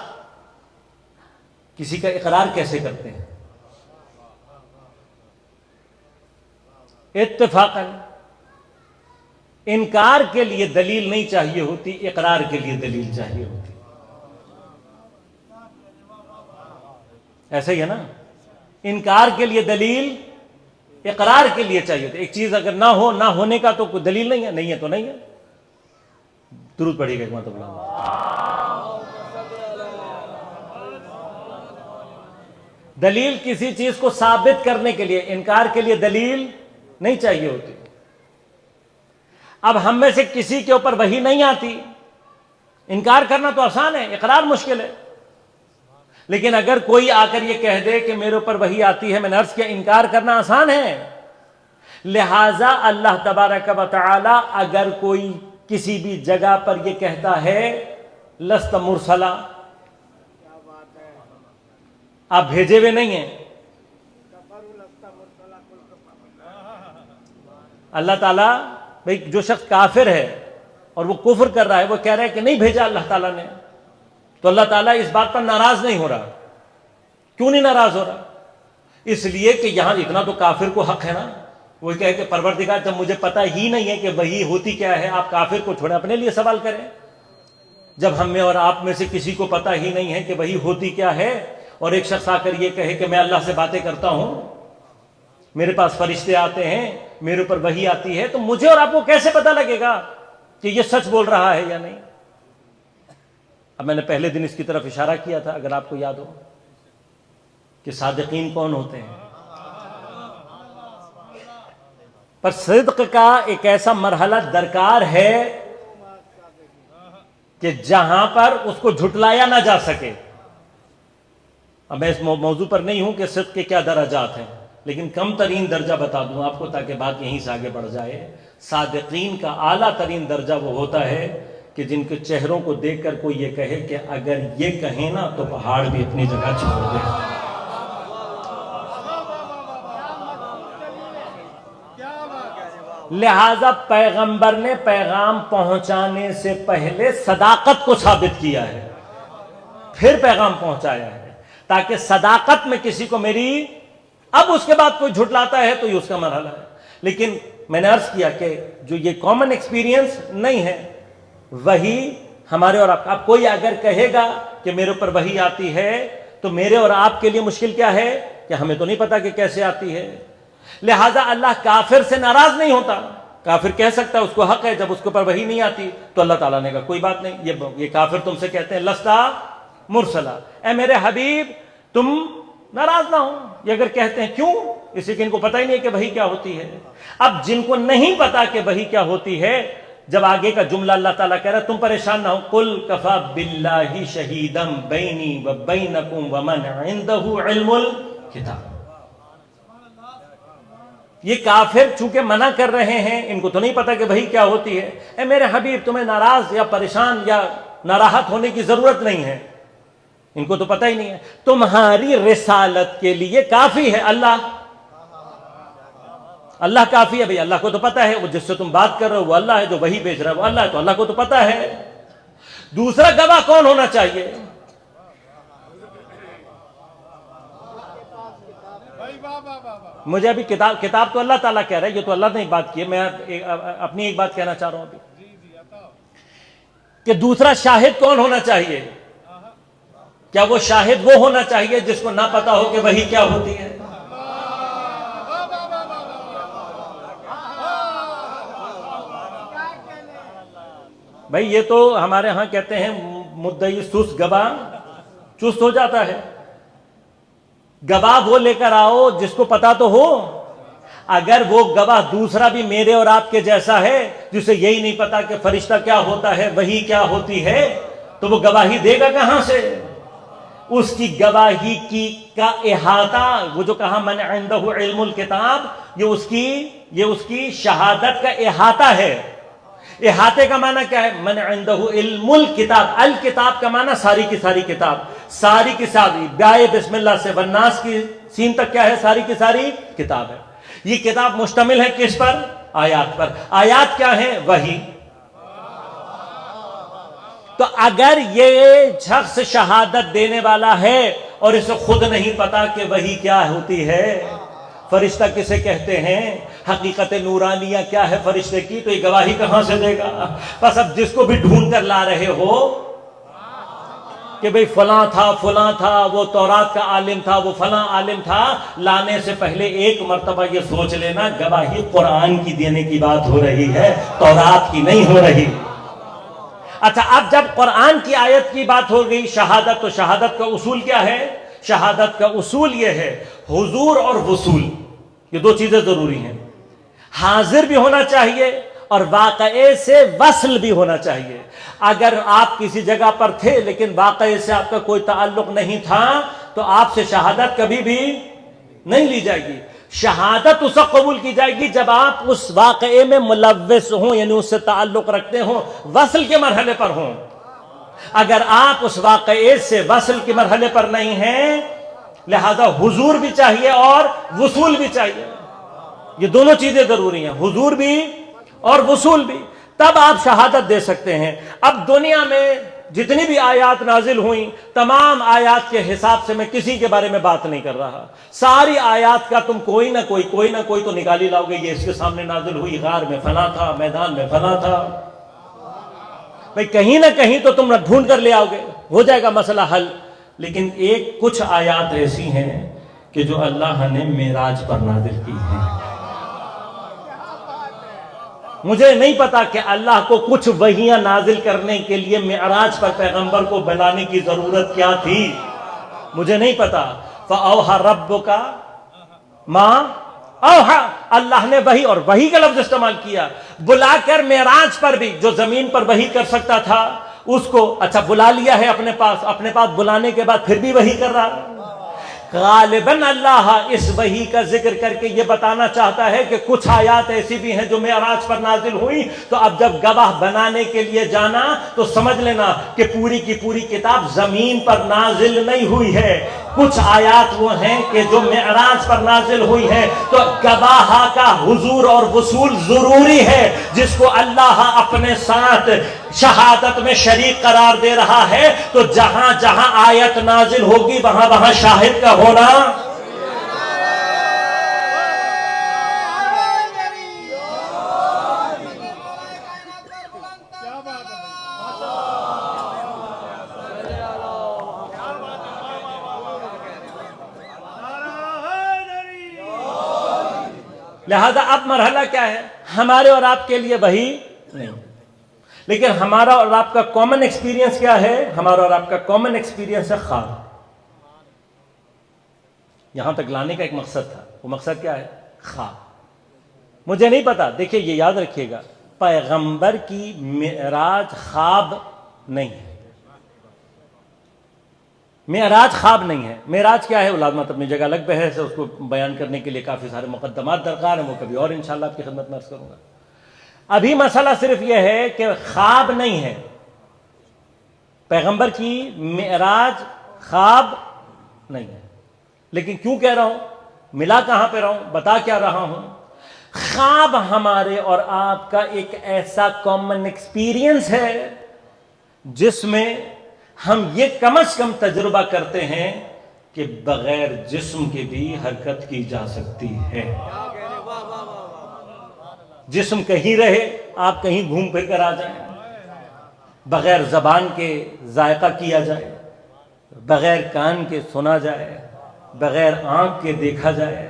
کسی کا اقرار کیسے کرتے ہیں؟ اتفاقاً انکار کے لیے دلیل نہیں چاہیے ہوتی، اقرار کے لیے دلیل چاہیے ہوتی۔ ایسا ہی ہے نا، انکار کے لیے دلیل، اقرار کے لیے چاہیے ہوتی۔ ایک چیز اگر نہ ہو، نہ ہونے کا تو کوئی دلیل نہیں ہے، نہیں ہے تو نہیں ہے۔ درود پڑھیے گا ایک مرتبہ۔ دلیل کسی چیز کو ثابت کرنے کے لیے، انکار کے لیے دلیل نہیں چاہیے ہوتی۔ اب ہم میں سے کسی کے اوپر وحی نہیں آتی، انکار کرنا تو آسان ہے، اقرار مشکل ہے۔ لیکن اگر کوئی آ کر یہ کہہ دے کہ میرے اوپر وحی آتی ہے، میں نے عرض کیا انکار کرنا آسان ہے۔ لہٰذا اللہ تبارک و تعالی اگر کوئی کسی بھی جگہ پر یہ کہتا ہے لست مرسلا، آپ بھیجے ہوئے نہیں ہیں، اللہ تعالیٰ بھئی جو شخص کافر ہے اور وہ کفر کر رہا ہے، وہ کہہ رہا ہے کہ نہیں بھیجا اللہ تعالیٰ نے، تو اللہ تعالیٰ اس بات پر ناراض نہیں ہو رہا۔ کیوں نہیں ناراض ہو رہا؟ اس لیے کہ یہاں اتنا تو کافر کو حق ہے نا، وہ کہے کہ پروردگار جب مجھے پتہ ہی نہیں ہے کہ وحی ہوتی کیا ہے، آپ کافر کو چھوڑیں اپنے لیے سوال کریں۔ جب ہم میں اور آپ میں سے کسی کو پتہ ہی نہیں ہے کہ وحی ہوتی کیا ہے، اور ایک شخص آ کر یہ کہے کہ میں اللہ سے باتیں کرتا ہوں، میرے پاس فرشتے آتے ہیں، میرے اوپر وحی آتی ہے، تو مجھے اور آپ کو کیسے پتہ لگے گا کہ یہ سچ بول رہا ہے یا نہیں؟ اب میں نے پہلے دن اس کی طرف اشارہ کیا تھا، اگر آپ کو یاد ہو، کہ صادقین کون ہوتے ہیں۔ پر صدق کا ایک ایسا مرحلہ درکار ہے کہ جہاں پر اس کو جھٹلایا نہ جا سکے۔ اب میں اس موضوع پر نہیں ہوں کہ صدق کے کیا درجات ہیں، لیکن کم ترین درجہ بتا دوں آپ کو تاکہ بات یہیں سے آگے بڑھ جائے۔ صادقین کا اعلیٰ ترین درجہ وہ ہوتا ہے کہ جن کے چہروں کو دیکھ کر کوئی یہ کہے کہ اگر یہ کہیں نا تو پہاڑ بھی اپنی جگہ چھوڑ دے۔ لہذا پیغمبر نے پیغام پہنچانے سے پہلے صداقت کو ثابت کیا ہے، پھر پیغام پہنچایا ہے، تاکہ صداقت میں کسی کو میری، اب اس کے بعد کوئی جھٹلاتا ہے تو یہ اس کا مرحلہ ہے۔ لیکن میں نے عرض کیا کہ جو یہ کامن ایکسپیرینس نہیں ہے، وہی ہمارے اور آپ کا، اب کوئی اگر کہے گا کہ میرے اوپر وحی آتی ہے تو میرے اور آپ کے لیے مشکل کیا ہے کہ ہمیں تو نہیں پتا کہ کیسے آتی ہے۔ لہٰذا اللہ کافر سے ناراض نہیں ہوتا، کافر کہہ سکتا ہے، اس کو حق ہے، جب اس کے اوپر وحی نہیں آتی تو اللہ تعالیٰ نے کہا کوئی بات نہیں، یہ کافر تم سے کہتے ہیں لستا مرسلا، اے میرے حبیب تم ناراض نہ ہو، یہ اگر کہتے ہیں کیوں؟ اسی کہ ان کو پتہ ہی نہیں ہے کہ وحی کیا ہوتی ہے۔ اب جن کو نہیں پتا کہ وحی کیا ہوتی ہے، جب آگے کا جملہ اللہ تعالیٰ کہہ رہا ہے تم پریشان نہ ہو، قل کفا باللہ شہیدم بینی و بینکم ومن عندہ علم الکتاب. یہ کافر چونکہ منع کر رہے ہیں، ان کو تو نہیں پتا کہ وحی کیا ہوتی ہے. اے میرے حبیب تمہیں ناراض یا پریشان یا ناراحت ہونے کی ضرورت نہیں ہے، ان کو تو پتہ ہی نہیں ہے. تمہاری رسالت کے لیے کافی ہے اللہ کافی ہے. بھئی اللہ کو تو پتہ ہے، وہ جس سے تم بات کر رہے ہو وہ اللہ ہے، جو وحی بھیج رہا ہے وہ اللہ ہے، تو اللہ کو تو پتہ ہے. دوسرا گواہ کون ہونا چاہیے؟ مجھے ابھی کتاب تو اللہ تعالیٰ کہہ رہا ہے، یہ تو اللہ نے بات کی ہے. میں اپنی ایک بات کہنا چاہ رہا ہوں ابھی کہ دوسرا شاہد کون ہونا چاہیے؟ کیا وہ شاہد وہ ہونا چاہیے جس کو نہ پتا ہو کہ وحی کیا ہوتی ہے؟ بھائی یہ تو ہمارے ہاں کہتے ہیں مدعی سست گواہ چست ہو جاتا ہے. گواہ وہ لے کر آؤ جس کو پتا تو ہو. اگر وہ گواہ دوسرا بھی میرے اور آپ کے جیسا ہے جسے یہی نہیں پتا کہ فرشتہ کیا ہوتا ہے وحی کیا ہوتی ہے، تو وہ گواہی دے گا کہاں سے؟ اس کی گواہی کا احاطہ، وہ جو کہا من عنده علم الکتاب، یہ اس کی شہادت کا احاطہ ہے. احاطے کا معنی کیا ہے؟ من عنده علم الکتاب. الکتاب کا معنی ساری کی ساری کتاب، ساری کی ساری بائے بسم اللہ سے والناس کی سین تک کیا ہے؟ ساری کی ساری کتاب ہے. یہ کتاب مشتمل ہے کس پر؟ آیات پر. آیات کیا ہیں؟ وحی. تو اگر یہ شخص شہادت دینے والا ہے اور اسے خود نہیں پتا کہ وحی کیا ہوتی ہے، فرشتہ کسے کہتے ہیں، حقیقت نورانیہ کیا ہے فرشتے کی، تو یہ گواہی کہاں سے دے گا؟ بس اب جس کو بھی ڈھونڈ کر لا رہے ہو کہ بھئی فلاں تھا، وہ تورات کا عالم تھا، وہ فلاں عالم تھا، لانے سے پہلے ایک مرتبہ یہ سوچ لینا گواہی قرآن کی دینے کی بات ہو رہی ہے، تورات کی نہیں ہو رہی. اچھا اب جب قرآن کی آیت کی بات ہو گئی شہادت، تو شہادت کا اصول کیا ہے؟ شہادت کا اصول یہ ہے حضور اور وصول، یہ دو چیزیں ضروری ہیں. حاضر بھی ہونا چاہیے اور واقعے سے وصل بھی ہونا چاہیے. اگر آپ کسی جگہ پر تھے لیکن واقعے سے آپ کا کوئی تعلق نہیں تھا تو آپ سے شہادت کبھی بھی نہیں لی جائے گی. شہادت اس وقت قبول کی جائے گی جب آپ اس واقعے میں ملوث ہوں، یعنی اس سے تعلق رکھتے ہوں، وصل کے مرحلے پر ہوں. اگر آپ اس واقعے سے وصل کے مرحلے پر نہیں ہیں، لہذا حضور بھی چاہیے اور وصول بھی چاہیے. یہ دونوں چیزیں ضروری ہیں، حضور بھی اور وصول بھی، تب آپ شہادت دے سکتے ہیں. اب دنیا میں جتنی بھی آیات نازل ہوئیں، تمام آیات کے حساب سے میں کسی کے بارے میں بات نہیں کر رہا. ساری آیات کا تم کوئی نہ کوئی تو نکال ہی لاؤ گے. یہ اس کے سامنے نازل ہوئی، غار میں فلاں تھا، میدان میں فلاں تھا. بھئی کہیں نہ کہیں تو تم ڈھونڈ کر لے آؤ گے، ہو جائے گا مسئلہ حل. لیکن کچھ آیات ایسی ہیں کہ جو اللہ نے معراج پر نازل کی ہیں. مجھے نہیں پتا کہ اللہ کو کچھ وحیاں نازل کرنے کے لیے معراج پر پیغمبر کو بلانے کی ضرورت کیا تھی، مجھے نہیں پتا. فَأَوْحَى رَبُّكَ مَا أَوْحَى، اللہ نے وحی اور وحی کا لفظ استعمال کیا. بلا کر معراج پر بھی جو زمین پر وحی کر سکتا تھا اس کو اچھا بلا لیا ہے اپنے پاس بلانے کے بعد پھر بھی وحی کر رہا. غالباً اللہ اس وحی کا ذکر کر کے یہ بتانا چاہتا ہے کہ کچھ آیات ایسی بھی ہیں جو معراج پر نازل ہوئی. تو اب جب گواہ بنانے کے لیے جانا تو سمجھ لینا کہ پوری کی پوری کتاب زمین پر نازل نہیں ہوئی ہے. کچھ آیات وہ ہیں کہ جو معراج پر نازل ہوئی ہے. تو گواہ کا حضور اور وصول ضروری ہے، جس کو اللہ اپنے ساتھ شہادت میں شریک قرار دے رہا ہے. تو جہاں جہاں آیت نازل ہوگی وہاں وہاں شاہد کا ہونا. لہذا اب مرحلہ کیا ہے؟ ہمارے اور آپ کے لیے وہی نہیں، لیکن ہمارا اور آپ کا کامن ایکسپیرینس کیا ہے؟ ہمارا اور آپ کا کامن ایکسپیرینس ہے خواب. یہاں تک لانے کا ایک مقصد تھا، وہ مقصد کیا ہے؟ خواب. مجھے نہیں پتا، دیکھیں یہ یاد رکھیے گا، پیغمبر کی معراج خواب نہیں ہے. معراج خواب نہیں ہے. معراج کیا ہے؟ علامت اپنی جگہ الگ بحث ہے، اس کو بیان کرنے کے لیے کافی سارے مقدمات درکار ہیں، وہ کبھی اور انشاءاللہ آپ کی خدمت میں عرض کروں گا. ابھی مسئلہ صرف یہ ہے کہ خواب نہیں ہے. پیغمبر کی معراج خواب نہیں ہے. لیکن کیوں کہہ رہا ہوں؟ ملا کہاں پہ رہا ہوں؟ بتا کیا رہا ہوں؟ خواب ہمارے اور آپ کا ایک ایسا کامن ایکسپیرینس ہے جس میں ہم یہ کم از کم تجربہ کرتے ہیں کہ بغیر جسم کے بھی حرکت کی جا سکتی ہے. جسم کہیں رہے، آپ کہیں گھوم پھر کر آ جائیں، بغیر زبان کے ذائقہ کیا جائے، بغیر کان کے سنا جائے، بغیر آنکھ کے دیکھا جائے.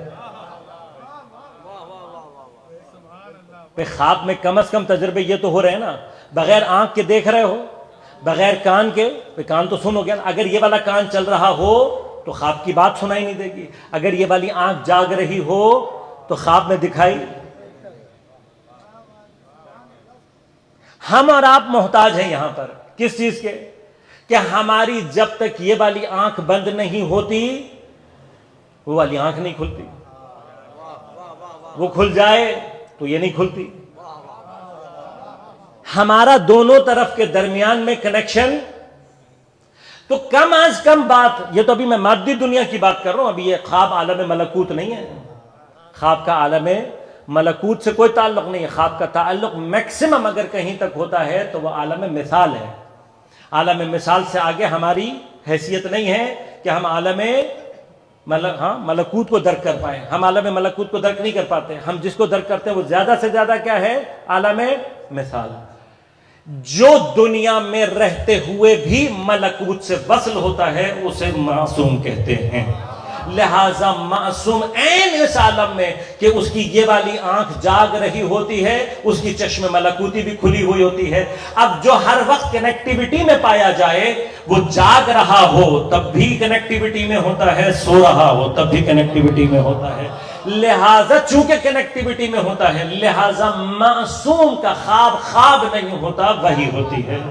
خواب میں کم از کم تجربے یہ تو ہو رہے ہیں نا. بغیر آنکھ کے دیکھ رہے ہو، بغیر کان کے، کان تو سنو گے نا. اگر یہ والا کان چل رہا ہو تو خواب کی بات سنائی نہیں دے گی. اگر یہ والی آنکھ جاگ رہی ہو تو خواب میں دکھائی. ہم اور آپ محتاج ہیں یہاں پر کس چیز کے؟ کہ ہماری جب تک یہ والی آنکھ بند نہیں ہوتی وہ والی آنکھ نہیں کھلتی. وہ کھل جائے تو یہ نہیں کھلتی. ہمارا دونوں طرف کے درمیان میں کنیکشن. تو کم از کم بات، یہ تو ابھی میں مادی دنیا کی بات کر رہا ہوں، ابھی یہ خواب عالم ملکوت نہیں ہے. خواب کا عالم ملکوت سے کوئی تعلق نہیں ہے. خواب کا تعلق میکسیمم اگر کہیں تک ہوتا ہے تو وہ عالم مثال ہے. عالم مثال سے آگے ہماری حیثیت نہیں ہے کہ ہم عالم ملکوت کو درک کر پائیں. ہم عالم ملکوت کو درک نہیں کر پاتے. ہم جس کو درک کرتے ہیں وہ زیادہ سے زیادہ کیا ہے؟ عالم مثال. جو دنیا میں رہتے ہوئے بھی ملکوت سے وصل ہوتا ہے اسے معصوم کہتے ہیں. لہذا معصوم عین اس عالم میں کہ اس کی یہ والی آنکھ جاگ رہی ہوتی ہے، اس کی چشم ملکوتی بھی کھلی ہوئی ہوتی ہے. اب جو ہر وقت کنیکٹیوٹی میں پایا جائے، وہ جاگ رہا ہو تب بھی کنیکٹیوٹی میں ہوتا ہے، سو رہا ہو تب بھی کنیکٹیوٹی میں ہوتا ہے. لہذا چونکہ کنیکٹیوٹی میں ہوتا ہے، لہذا معصوم کا خواب خواب نہیں ہوتا، وہی ہوتی ہے.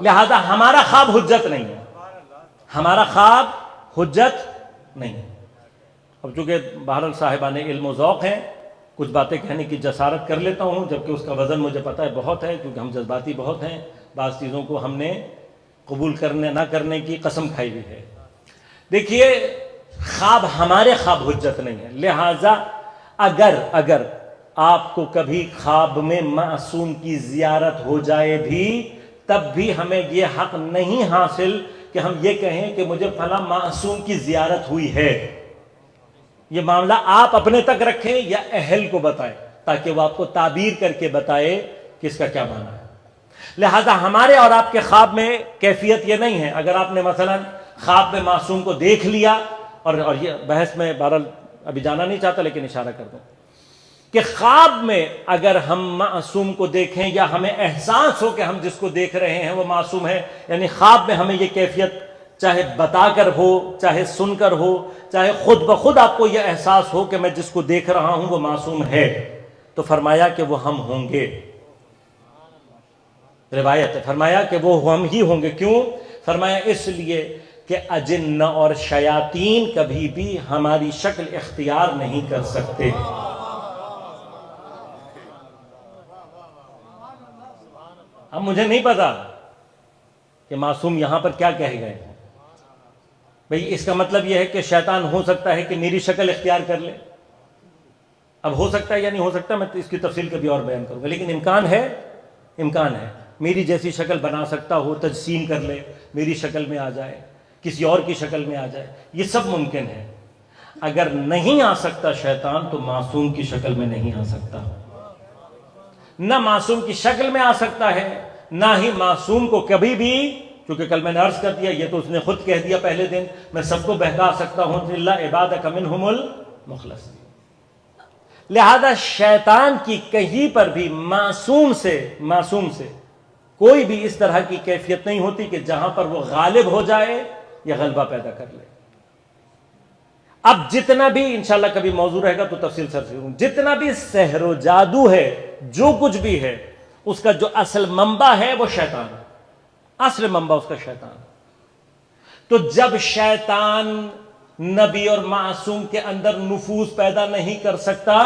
لہذا ہمارا خواب حجت نہیں ہے. ہمارا خواب حجت نہیں. اب چونکہ بہرحال صاحبان علم و ذوق ہیں، کچھ باتیں کہنے کی جسارت کر لیتا ہوں، جبکہ اس کا وزن مجھے پتہ ہے بہت ہے، کیونکہ ہم جذباتی بہت ہیں. بعض چیزوں کو ہم نے قبول کرنے نہ کرنے کی قسم کھائی ہوئی ہے. دیکھیے، خواب ہمارے خواب حجت نہیں ہے. لہٰذا اگر آپ کو کبھی خواب میں معصوم کی زیارت ہو جائے بھی، تب بھی ہمیں یہ حق نہیں حاصل کہ ہم یہ کہیں کہ مجھے فلاں معصوم کی زیارت ہوئی ہے. یہ معاملہ آپ اپنے تک رکھیں یا اہل کو بتائیں، تاکہ وہ آپ کو تعبیر کر کے بتائے کہ اس کا کیا معنی ہے. لہذا ہمارے اور آپ کے خواب میں کیفیت یہ نہیں ہے. اگر آپ نے مثلا خواب میں معصوم کو دیکھ لیا، اور یہ بحث میں بہرحال ابھی جانا نہیں چاہتا لیکن اشارہ کر دوں کہ خواب میں اگر ہم معصوم کو دیکھیں یا ہمیں احساس ہو کہ ہم جس کو دیکھ رہے ہیں وہ معصوم ہے، یعنی خواب میں ہمیں یہ کیفیت چاہے بتا کر ہو، چاہے سن کر ہو، چاہے خود بخود آپ کو یہ احساس ہو کہ میں جس کو دیکھ رہا ہوں وہ معصوم ہے، تو فرمایا کہ وہ ہم ہوں گے. روایت ہے، فرمایا کہ وہ ہم ہی ہوں گے. کیوں؟ فرمایا اس لیے کہ اجنہ اور شیاطین کبھی بھی ہماری شکل اختیار نہیں کر سکتے. اب مجھے نہیں پتا کہ معصوم یہاں پر کیا کہے گئے ہیں. بھئی اس کا مطلب یہ ہے کہ شیطان ہو سکتا ہے کہ میری شکل اختیار کر لے. اب ہو سکتا ہے یا نہیں ہو سکتا، میں اس کی تفصیل کبھی اور بیان کروں گا، لیکن امکان ہے. میری جیسی شکل بنا سکتا ہو، تجسیم کر لے، میری شکل میں آ جائے، کسی اور کی شکل میں آ جائے، یہ سب ممکن ہے. اگر نہیں آ سکتا شیطان تو معصوم کی شکل میں نہیں آ سکتا. نہ معصوم کی شکل میں آ سکتا ہے، نہ ہی معصوم کو کبھی بھی، کیونکہ کل میں نے عرض کر دیا، یہ تو اس نے خود کہہ دیا پہلے دن، میں سب کو بہکا سکتا ہوں الا عبادک منہم المخلصین. لہذا شیطان کی کہیں پر بھی معصوم سے کوئی بھی اس طرح کی کیفیت نہیں ہوتی کہ جہاں پر وہ غالب ہو جائے یا غلبہ پیدا کر لے. اب جتنا بھی انشاءاللہ کبھی موضوع رہے گا تو تفصیل سے جتنا بھی سحر و جادو ہے، جو کچھ بھی ہے، اس کا جو اصل منبع ہے وہ شیطان ہے، اصل منبع اس کا شیطان. تو جب شیطان نبی اور معصوم کے اندر نفوذ پیدا نہیں کر سکتا،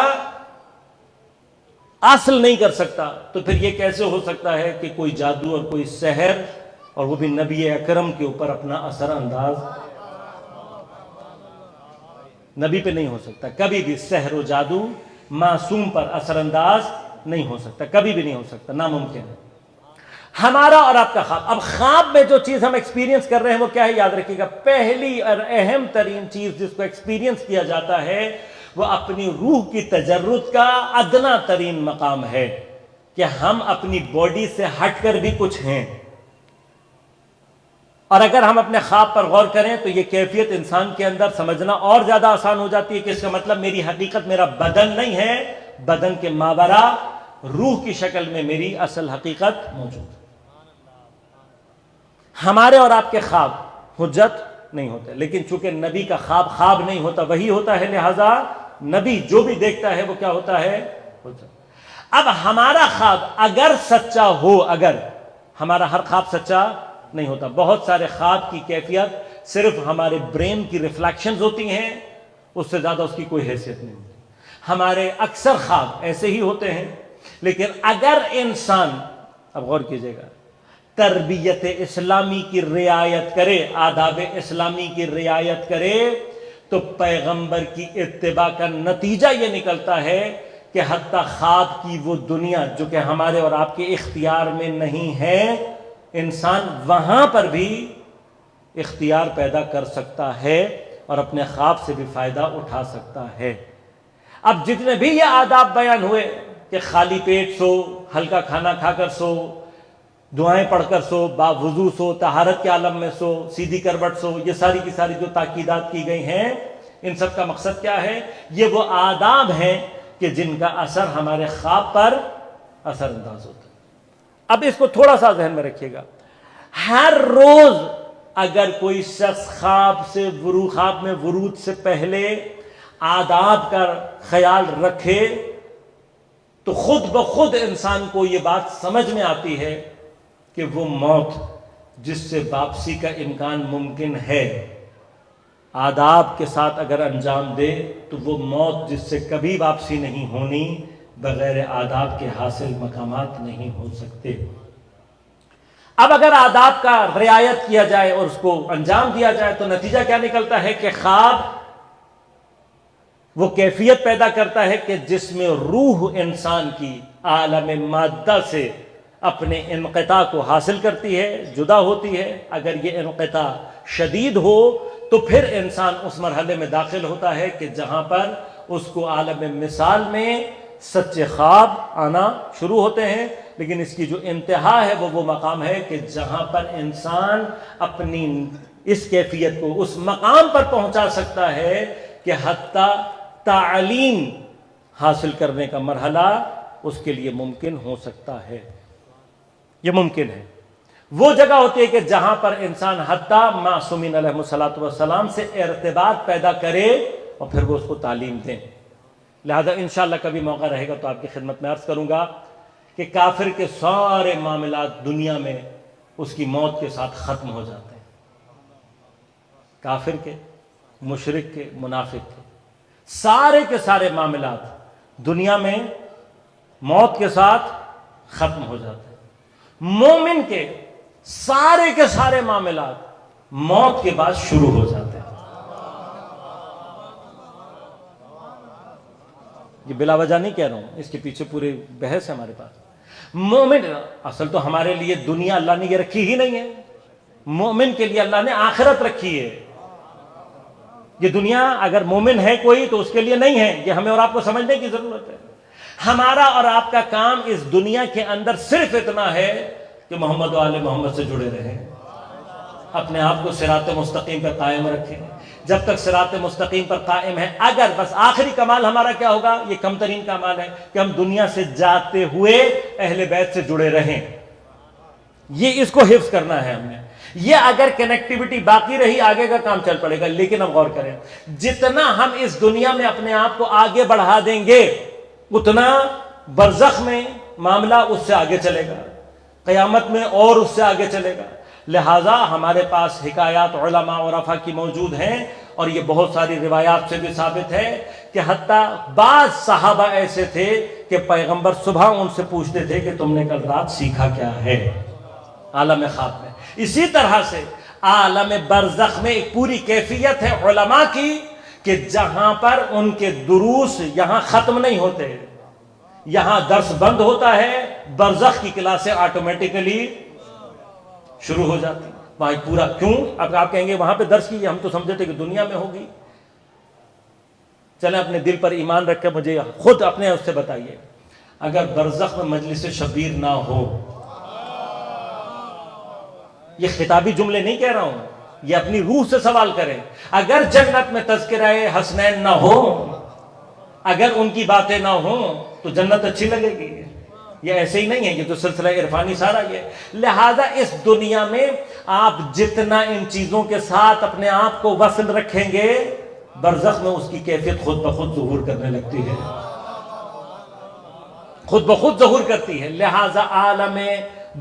اصل نہیں کر سکتا، تو پھر یہ کیسے ہو سکتا ہے کہ کوئی جادو اور کوئی سحر، اور وہ بھی نبی اکرم کے اوپر اپنا اثر انداز؟ نبی پہ نہیں ہو سکتا کبھی بھی. سحر و جادو معصوم پر اثر انداز نہیں ہو سکتا، کبھی بھی نہیں ہو سکتا، ناممکن ہے. ہمارا اور آپ کا خواب، اب خواب میں جو چیز ہم ایکسپیرینس کر رہے ہیں وہ کیا ہے؟ یاد رکھیے گا، پہلی اور اہم ترین چیز جس کو ایکسپیرینس کیا جاتا ہے وہ اپنی روح کی تجرد کا ادنا ترین مقام ہے، کہ ہم اپنی باڈی سے ہٹ کر بھی کچھ ہیں. اور اگر ہم اپنے خواب پر غور کریں تو یہ کیفیت انسان کے اندر سمجھنا اور زیادہ آسان ہو جاتی ہے کہ اس کا مطلب میری حقیقت میرا بدن نہیں ہے، بدن کے ماورا روح کی شکل میں میری اصل حقیقت موجود ہے. ہمارے اور آپ کے خواب حجت نہیں ہوتے، لیکن چونکہ نبی کا خواب خواب نہیں ہوتا، وہی ہوتا ہے، لہذا نبی جو بھی دیکھتا ہے وہ کیا ہوتا ہے؟ حجت. اب ہمارا خواب اگر سچا ہو، اگر ہمارا ہر خواب سچا نہیں ہوتا، بہت سارے خواب کی کیفیت صرف ہمارے برین کی ریفلیکشنز ہوتی ہیں، اس سے زیادہ اس کی کوئی حیثیت نہیں ہوتی. ہمارے اکثر خواب ایسے ہی ہوتے ہیں. لیکن اگر انسان، اب غور کیجئے گا، تربیت اسلامی کی رعایت کرے، آداب اسلامی کی رعایت کرے، تو پیغمبر کی اتباع کا نتیجہ یہ نکلتا ہے کہ حتی خواب کی وہ دنیا جو کہ ہمارے اور آپ کے اختیار میں نہیں ہے، انسان وہاں پر بھی اختیار پیدا کر سکتا ہے اور اپنے خواب سے بھی فائدہ اٹھا سکتا ہے. اب جتنے بھی یہ آداب بیان ہوئے کہ خالی پیٹ سو، ہلکا کھانا کھا کر سو، دعائیں پڑھ کر سو، باوضو سو، طہارت کے عالم میں سو، سیدھی کروٹ سو، یہ ساری کی ساری جو تاکیدات کی گئی ہیں، ان سب کا مقصد کیا ہے؟ یہ وہ آداب ہیں کہ جن کا اثر ہمارے خواب پر اثر انداز ہوتا ہے. اب اس کو تھوڑا سا ذہن میں رکھیے گا، ہر روز اگر کوئی شخص خواب میں ورود سے پہلے آداب کا خیال رکھے تو خود بخود انسان کو یہ بات سمجھ میں آتی ہے کہ وہ موت جس سے واپسی کا امکان ممکن ہے، آداب کے ساتھ اگر انجام دے تو وہ موت جس سے کبھی واپسی نہیں ہونی، بغیر آداب کے حاصل مقامات نہیں ہو سکتے. اب اگر آداب کا رعایت کیا جائے اور اس کو انجام دیا جائے تو نتیجہ کیا نکلتا ہے کہ خواب وہ کیفیت پیدا کرتا ہے کہ جس میں روح انسان کی عالم مادہ سے اپنے انقطاع کو حاصل کرتی ہے، جدا ہوتی ہے. اگر یہ انقطاع شدید ہو تو پھر انسان اس مرحلے میں داخل ہوتا ہے کہ جہاں پر اس کو عالم مثال میں سچے خواب آنا شروع ہوتے ہیں. لیکن اس کی جو انتہا ہے وہ مقام ہے کہ جہاں پر انسان اپنی اس کیفیت کو اس مقام پر پہنچا سکتا ہے کہ حتی تعلیم حاصل کرنے کا مرحلہ اس کے لیے ممکن ہو سکتا ہے. یہ ممکن ہے. وہ جگہ ہوتی ہے کہ جہاں پر انسان حتی معصومین علیہ السلام سے ارتباط پیدا کرے اور پھر وہ اس کو تعلیم دیں. لہذا انشاءاللہ کبھی موقع رہے گا تو آپ کی خدمت میں عرض کروں گا کہ کافر کے سارے معاملات دنیا میں اس کی موت کے ساتھ ختم ہو جاتے ہیں. کافر کے، مشرک کے، منافق کے سارے کے سارے معاملات دنیا میں موت کے ساتھ ختم ہو جاتے ہیں. مومن کے سارے معاملات موت کے بعد شروع ہو جاتے ہیں. یہ بلا وجہ نہیں کہہ رہا ہوں، اس کے پیچھے پورے بحث ہے ہمارے پاس. مومن، اصل تو ہمارے لیے دنیا اللہ نے یہ رکھی ہی نہیں ہے، مومن کے لیے اللہ نے آخرت رکھی ہے. یہ دنیا اگر مومن ہے کوئی تو اس کے لیے نہیں ہے، یہ ہمیں اور آپ کو سمجھنے کی ضرورت ہے. ہمارا اور آپ کا کام اس دنیا کے اندر صرف اتنا ہے کہ محمد و آل محمد سے جڑے رہیں، اپنے آپ کو صراط مستقیم پر قائم رکھیں. جب تک صراط مستقیم پر قائم ہے، اگر بس آخری کمال ہمارا کیا ہوگا، یہ کم ترین کمال ہے کہ ہم دنیا سے جاتے ہوئے اہل بیت سے جڑے رہیں. یہ اس کو حفظ کرنا ہے ہم نے. یہ اگر کنیکٹیوٹی باقی رہی آگے کا کام چل پڑے گا. لیکن اب غور کریں, جتنا ہم اس دنیا میں اپنے آپ کو آگے بڑھا دیں گے اتنا برزخ میں معاملہ اس سے آگے چلے گا, قیامت میں اور اس سے آگے چلے گا. لہٰذا ہمارے پاس حکایات علماء اور عرفا کی موجود ہیں, اور یہ بہت ساری روایات سے بھی ثابت ہے کہ حتیٰ بعض صحابہ ایسے تھے کہ پیغمبر صبح ان سے پوچھتے تھے کہ تم نے کل رات سیکھا کیا ہے عالم خواب میں. اسی طرح سے عالم برزخ میں ایک پوری کیفیت ہے علماء کی کہ جہاں پر ان کے دروس یہاں ختم نہیں ہوتے, یہاں درس بند ہوتا ہے, برزخ کی کلاسیں آٹومیٹیکلی شروع ہو جاتی. وہاں پورا کیوں, اب آپ کہیں گے وہاں پہ درس کی, ہم تو سمجھے تھے کہ دنیا میں ہوگی. چلیں اپنے دل پر ایمان رکھ کے مجھے خود اپنے اس سے بتائیے, اگر برزخ میں مجلس شبیر نہ ہو, یہ خطابی جملے نہیں کہہ رہا ہوں, یہ اپنی روح سے سوال کریں, اگر جنت میں تذکرہ حسنین نہ ہو, اگر ان کی باتیں نہ ہوں تو جنت اچھی لگے گی؟ یہ ایسے ہی نہیں ہے, یہ تو سلسلہ عرفانی سارا یہ. لہذا اس دنیا میں آپ جتنا ان چیزوں کے ساتھ اپنے آپ کو وصل رکھیں گے, برزخ میں اس کی کیفیت خود بخود ظہور کرنے لگتی ہے, خود بخود ظہور کرتی ہے. لہذا عالم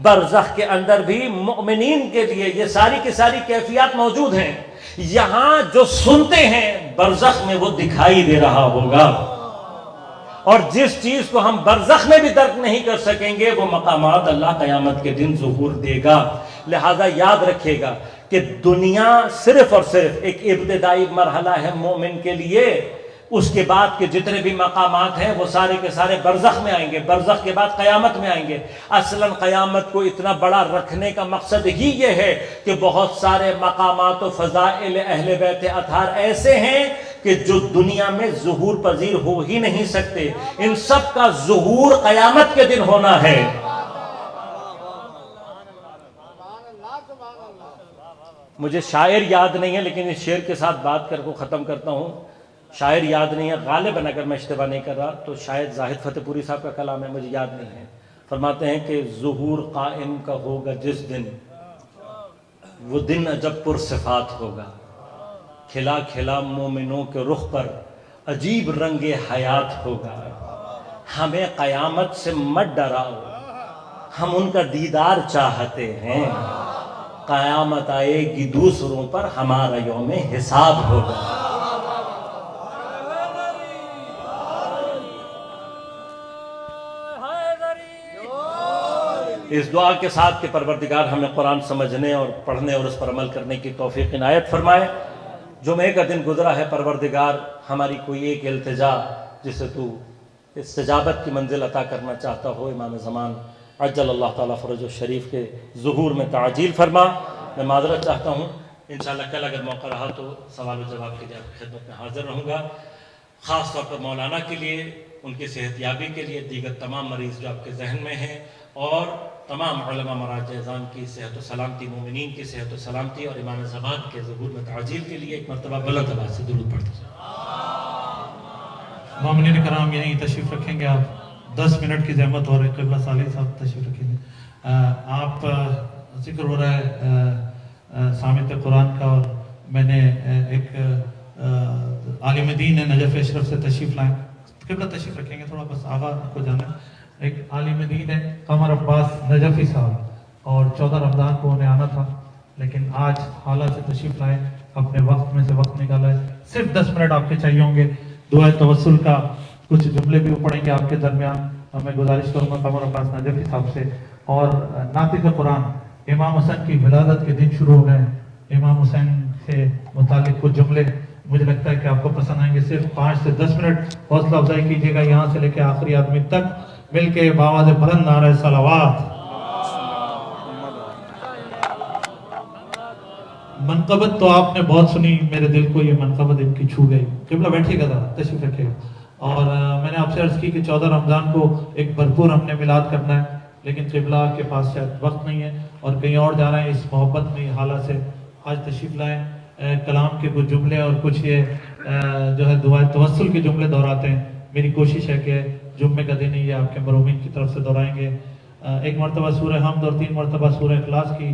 برزخ کے اندر بھی مؤمنین کے لیے یہ ساری کی ساری کیفیات موجود ہیں. یہاں جو سنتے ہیں برزخ میں وہ دکھائی دے رہا ہوگا, اور جس چیز کو ہم برزخ میں بھی درک نہیں کر سکیں گے وہ مقامات اللہ قیامت کے دن ظہور دے گا. لہذا یاد رکھیے گا کہ دنیا صرف اور صرف ایک ابتدائی مرحلہ ہے مومن کے لیے, اس کے بعد کے جتنے بھی مقامات ہیں وہ سارے کے سارے برزخ میں آئیں گے, برزخ کے بعد قیامت میں آئیں گے. اصلاً قیامت کو اتنا بڑا رکھنے کا مقصد ہی یہ ہے کہ بہت سارے مقامات و فضائل اہل بیت اطہار ایسے ہیں کہ جو دنیا میں ظہور پذیر ہو ہی نہیں سکتے, ان سب کا ظہور قیامت کے دن ہونا ہے. مجھے شاعر یاد نہیں ہے, لیکن اس شعر کے ساتھ بات کر کو ختم کرتا ہوں. شاعر یاد نہیں ہے, غالباً اگر میں اشتباہ نہیں کر رہا تو شاید زاہد فتح پوری صاحب کا کلام ہے, مجھے یاد نہیں ہے. فرماتے ہیں کہ ظہور قائم کا ہوگا جس دن, وہ دن عجب پرصفات ہوگا, کھلا کھلا مومنوں کے رخ پر عجیب رنگ حیات ہوگا. ہمیں قیامت سے مت ڈراؤ, ہم ان کا دیدار چاہتے ہیں. قیامت آئے گی دوسروں پر, ہمارا یوم حساب ہوگا. اس دعا کے ساتھ کہ پروردگار ہمیں قرآن سمجھنے اور پڑھنے اور اس پر عمل کرنے کی توفیق عنایت فرمائے. جمعے کا دن گزرا ہے, پروردگار ہماری کوئی ایک التجا جسے تو استجابت کی منزل عطا کرنا چاہتا ہو, امام زمان عجل اللہ تعالیٰ فرج الشریف کے ظہور میں تعجیل فرما. میں معذرت چاہتا ہوں, انشاءاللہ کل اگر موقع رہا تو سوال و جواب کے لیے آپ کی خدمت میں حاضر رہوں گا, خاص طور پر مولانا کے لیے, ان کی صحت یابی کے لیے, دیگر تمام مریض جو آپ کے ذہن میں ہیں, اور تمام علماء مراجع اعظام کی صحت و سلامتی, مومنین کی صحت و سلامتی, اور امام زمان کے ظہور میں تعجیل کے لیے ایک مرتبہ بلند آواز سے درود پڑھتے ہیں. مومنین کرام یہیں تشریف رکھیں گے, آپ 10 منٹ کی زحمت ہو رہی ہے. قبلہ صالح صاحب تشریف رکھیں گے. آپ ذکر ہو رہا ہے سامعت قرآن کا, اور میں نے ایک عالم دین ہے نجف اشرف سے تشریف لائیں. قبلہ تشریف رکھیں گے, تھوڑا بس آغاز کو جانا ہے. ایک عالم دین ہے قمر عباس نجفی صاحب, اور 14 رمضان کو انہیں آنا تھا, لیکن آج حالہ سے تشریف لائے, اپنے وقت میں سے وقت نکالا ہے. صرف 10 منٹ آپ کے چاہیے ہوں گے. دعائے توسل کا کچھ جملے بھی وہ پڑھیں گے آپ کے درمیان. میں گزارش کروں گا قمر عباس نجفی صاحب سے. اور ناطق قرآن امام حسین کی ولادت کے دن شروع ہو گئے ہیں. امام حسین سے متعلق کچھ جملے مجھے لگتا ہے کہ آپ کو پسند آئیں گے. صرف 5 سے 10 منٹ حوصلہ افزائی کیجیے گا, یہاں سے لے کے آخری آدمی تک مل کے بآواز بلند نعرہ صلوات. منقبت تو آپ نے بہت سنی, میرے دل کو یہ منقبت ان کی چھو گئی. قبلہ بیٹھیے گا, تشریف رکھیے گا. اور میں نے آپ سے عرض کی کہ 14 رمضان کو ایک بھرپور ہم نے میلاد کرنا ہے, لیکن قبلہ کے پاس شاید وقت نہیں ہے اور کہیں اور جا رہے ہیں. اس محبت میں حالہ سے آج تشریف لائیں. کلام کے کچھ جملے اور کچھ یہ جو ہے دعائے توسل کے جملے دہراتے ہیں. میری کوشش ہے کہ جمعے کا دن ہی یہ آپ کے مرومین کی طرف سے دہرائیں گے. ایک مرتبہ سورہ حمد اور 3 مرتبہ سورہ اخلاص کی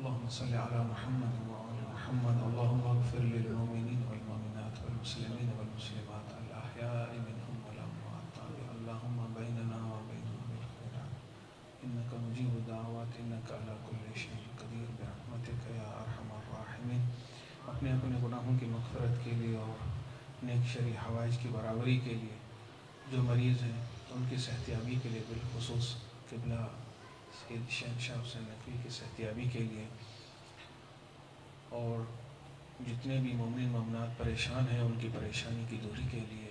اللهم صل على محمد وعلى محمد اللهم اغفر للمؤمنين والمؤمنات والمسلمين والمسلمات الأحياء منهم والأموات اللهم بيننا وبينهم بالخيرات إنك مجيب الدعوات إنك على كل شيء قدير برحمتك يا أرحم الراحمين۔ اپنے اپنے گناہوں کی مغفرت کے لیے اور نیک شرعی حوائج کی برابری کے لیے جو مریض ہیں ان کی صحتیابی کے لیے بالخصوص قبلہ سید شہنشاہ حسین نقوی کی صحتیابی کے لیے اور جتنے بھی مومن مومنات پریشان ہیں ان کی پریشانی کی دوری کے لیے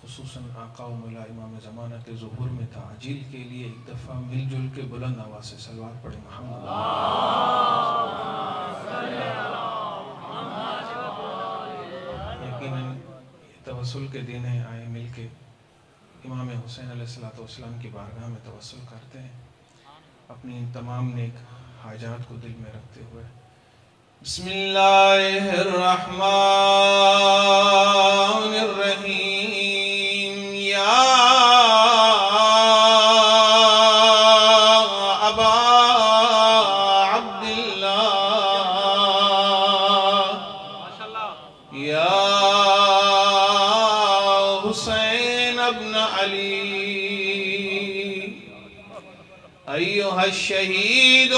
خصوصاً آقا و مولا امام زمانہ کے ظہور میں تعجیل کے لیے ایک دفعہ مل جل کے بلند آواز سے صلوات پڑھیں محمد یقیناً توسل کے دن ہیں، آئے مل کے امام حسین علیہ السلام کی بارگاہ میں توسل کرتے ہیں اپنی ان تمام نیک حاجات کو دل میں رکھتے ہوئے۔ بسم اللہ الرحمن الرحیم۔ یا ابا عبداللہ یا حسین ابن علی ایہا الشہید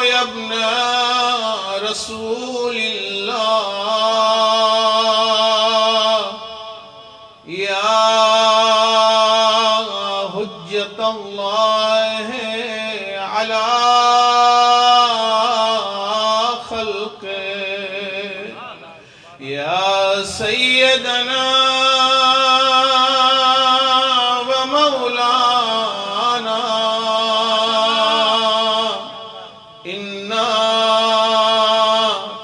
یا ابن رسول اللہ یا حجت اللہ علی خلق یا سیدنا و مولانا انا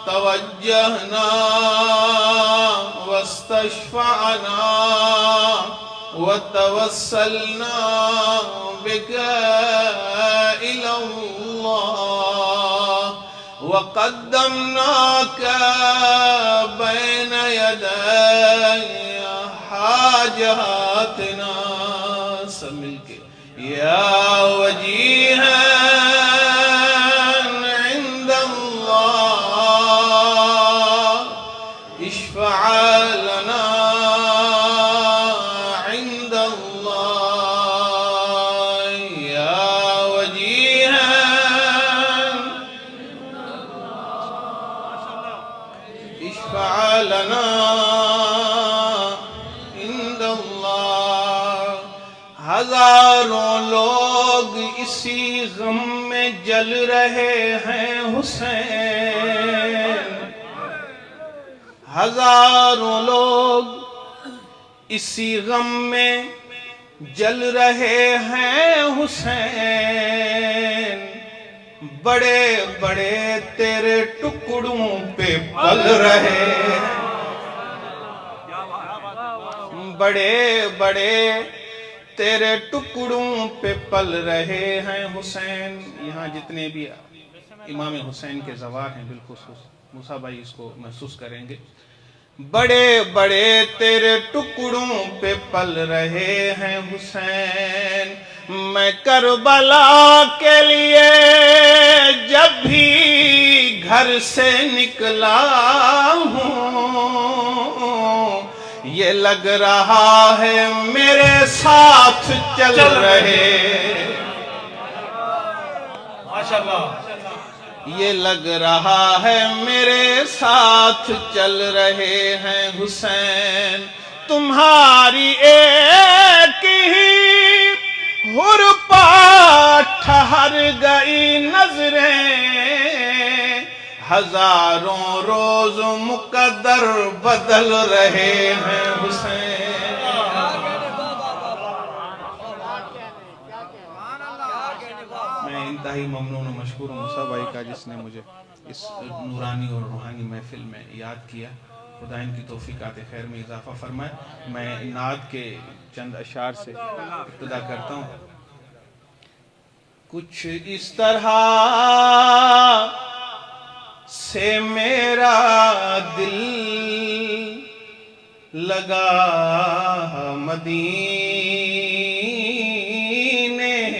توجہنا واستشفعنا وتوسلنا بك إلى الله وقدمناك بين يدي حاجاتنا سب مل کے یا وجیہا عند اللہ اشفع لنا عند اللہ یا وجیہا اشفع لنا عند اللہ۔ ہزاروں لوگ اسی غم میں جل رہے ہیں حسین، ہزاروں لوگ اسی غم میں جل رہے ہیں حسین، بڑے بڑے تیرے ٹکڑوں پہ پل رہے ہیں، بڑے بڑے تیرے ٹکڑوں پہ پل رہے ہیں حسین۔ یہاں جتنے بھی امام حسین کے زوار ہیں بالخصوص موسیٰ بھائی اس کو محسوس کریں گے، بڑے بڑے تیرے ٹکڑوں پہ پل رہے ہیں حسین۔ میں کربلا کے لیے جب بھی گھر سے نکلا ہوں، یہ لگ رہا ہے میرے ساتھ چل رہے، یہ لگ رہا ہے میرے ساتھ چل رہے ہیں حسین، تمہاری ایک ہی ہر پا ٹھہر گئی نظریں، ہزاروں روز مقدر بدل رہے ہیں حسین۔ میں انتہائی ممنون و مشکور ہوں موسیٰ بھائی کا جس نے مجھے اس نورانی اور روحانی محفل میں یاد کیا۔ خدا ان کی توفیقات خیر میں اضافہ فرمائے۔ میں نعت کے چند اشعار سے ابتدا کرتا ہوں۔ کچھ اس طرح سے میرا دل لگا مدینے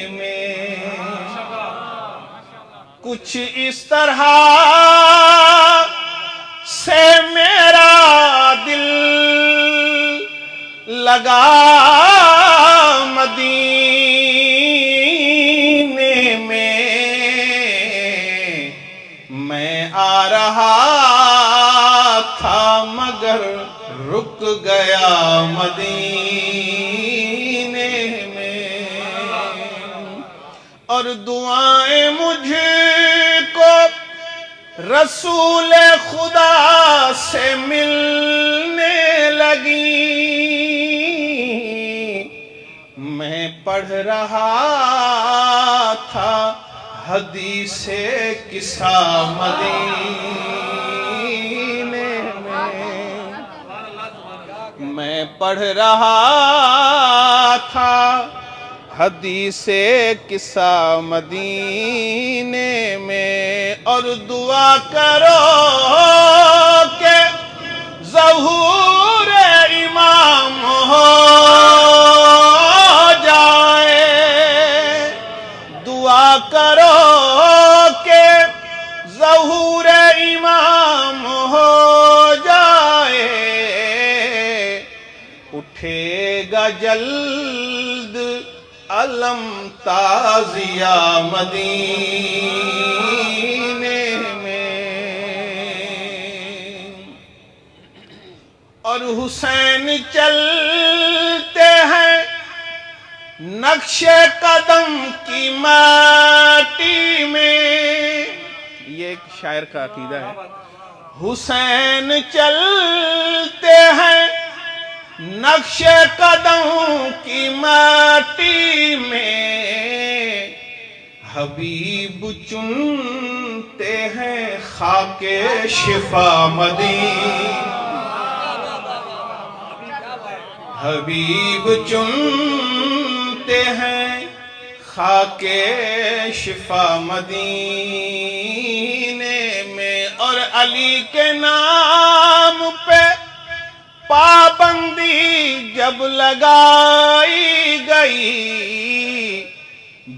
میں، کچھ اس طرح سے میرا دل لگا مدینے میں، میں آ رہا تھا مگر رک گیا مدینے میں، اور دعائیں مجھ کو رسول خدا سے ملنے لگی، میں پڑھ رہا تھا حدیث قصہ مدینے میں پڑھ رہا تھا حدیث قصہ مدینے میں، اور دعا کرو کہ ظہور امام ہو جائے، دعا کرو کہ ظہور امام ہو جائے، اٹھے گا جلد علم تازیہ مدینے میں، اور حسین چلتے ہیں نقش قدم کی ماٹی میں، یہ ایک شاعر کا عقیدہ ہے۔ حسین چلتے ہیں نقش قدم کی ماٹی میں، حبیب چنتے ہیں خاک شفا مدینے، حبیب چنتے ہیں خاک شفا مدینے میں، اور علی کے نام پہ پابندی جب لگائی گئی،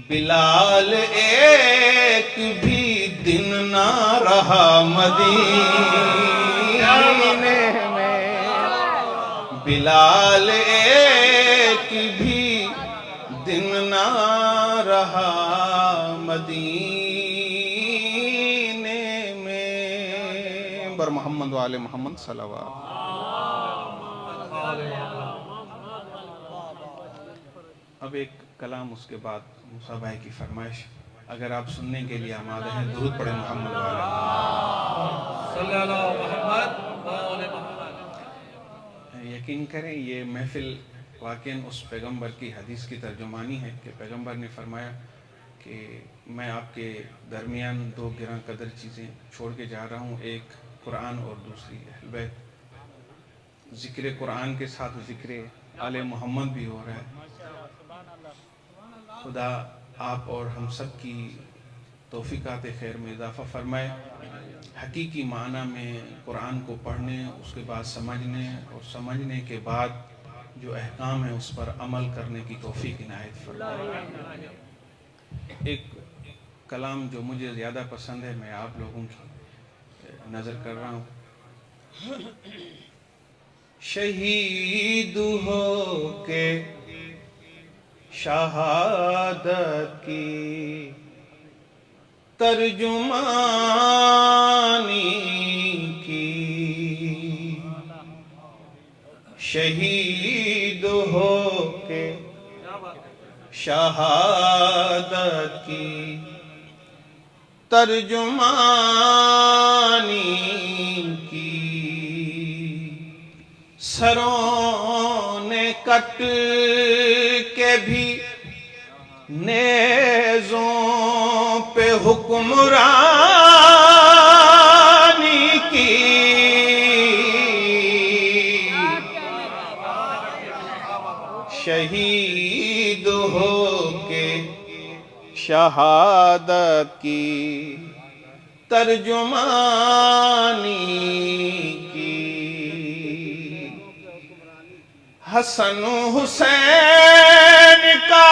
بلال ایک بھی دن نہ رہا مدینے میں، بلال ایک بھی دن نہ رہا مدینے میں، بر محمد و آل محمد صلوات۔ اب ایک کلام اس کے بعد موسیٰ بھائی کی فرمائش، اگر آپ سننے کے لیے آمادہ ہیں درود پڑھیں محمد والا۔ صلی اللہ محمد و آل محمد۔ یقین کریں یہ محفل واقعاً اس پیغمبر کی حدیث کی ترجمانی ہے کہ پیغمبر نے فرمایا کہ میں آپ کے درمیان دو گراں قدر چیزیں چھوڑ کے جا رہا ہوں، ایک قرآن اور دوسری اہل بیت۔ ذکر قرآن کے ساتھ ذکر آل محمد بھی ہو رہا ہے۔ خدا آپ اور ہم سب کی توفیقات خیر میں اضافہ فرمائے، حقیقی معنی میں قرآن کو پڑھنے، اس کے بعد سمجھنے، اور سمجھنے کے بعد جو احکام ہیں اس پر عمل کرنے کی توفیق عنایت فرمائے۔ ایک کلام جو مجھے زیادہ پسند ہے میں آپ لوگوں کی نظر کر رہا ہوں۔ شہید ہو کے شہادت کی ترجمانی کی، شہید ہو کے شہادت کی ترجمانی کی، سروں نے کٹ کے بھی نیزوں پہ حکمرانی کی، شہید ہو کے شہادت کی ترجمانی کی، حسن حسین کا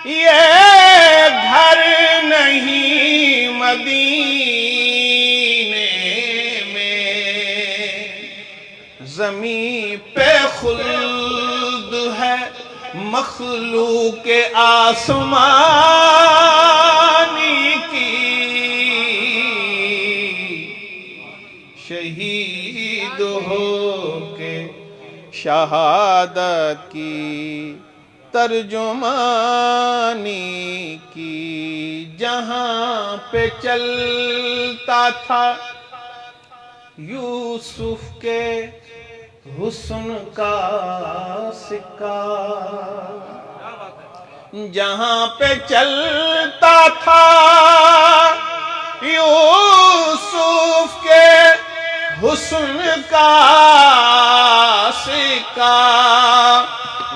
یہ گھر نہیں مدینے میں، زمین پہ خلد ہے مخلوق آسمانی کی، شہید ہو کے شہادت کی ترجمانی کی، جہاں پہ چلتا تھا یوسف کے حسن کا سکہ، جہاں پہ چلتا تھا یوسف کے حسن کا سکہ،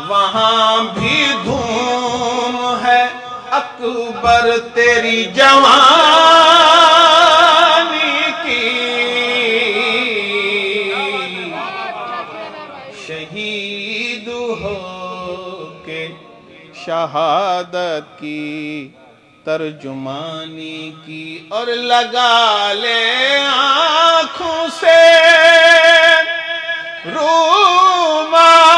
وہاں بھی دھوم ہے اکبر تیری جوانی کی، شہید ہو کے شہادت کی ترجمانی کی، اور لگا لے آنکھوں سے رومال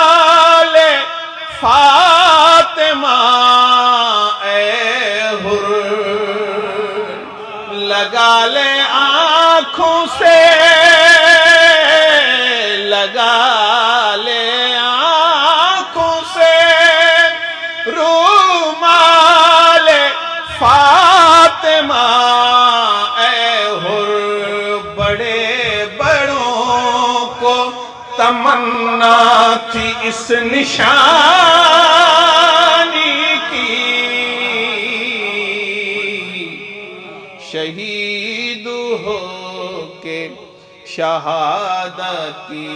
فاطمہ اے حر، لگا لے آنکھوں سے، لگا لے آنکھوں سے رومال فاطمہ اے حر، بڑے بڑوں کو تمنا تھی اس نشانی کی، شہید ہو کے شہادت کی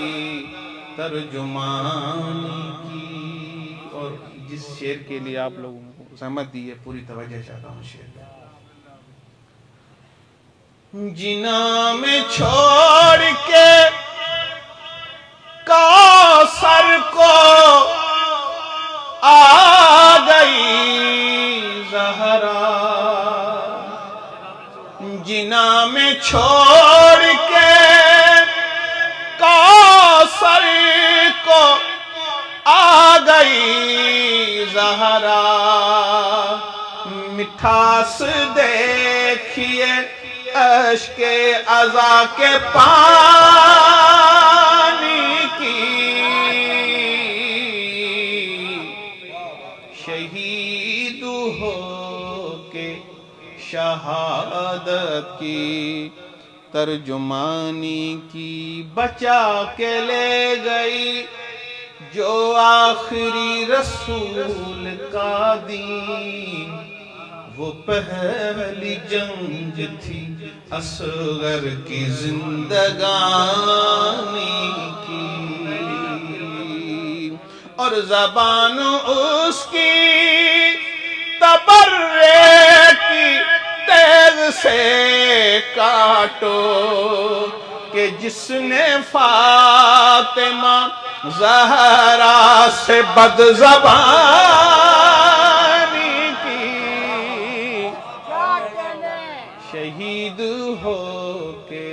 ترجمانی کی۔ اور جس شعر کے لیے آپ لوگوں کو زحمت دی ہے، پوری توجہ چاہتا ہوں شعر میں۔ جنا میں چھوڑ کے کوثر کو آ گئی زہرا، جنا میں چھوڑ کے کوثر کو آ گئی زہرا، مٹھاس دیکھیے اشک عزا کے پانی کی، شہید ہو کے شہادت کی ترجمانی کی، بچا کے لے گئی جو آخری رسول کا دین، وہ پہلی جنگ تھی اصغر کی زندگانی کی، اور زبان اس کی تبرے کی تیغ سے کاٹو، کہ جس نے فاطمہ زہرا سے بد زبانی کی، شہید ہو کے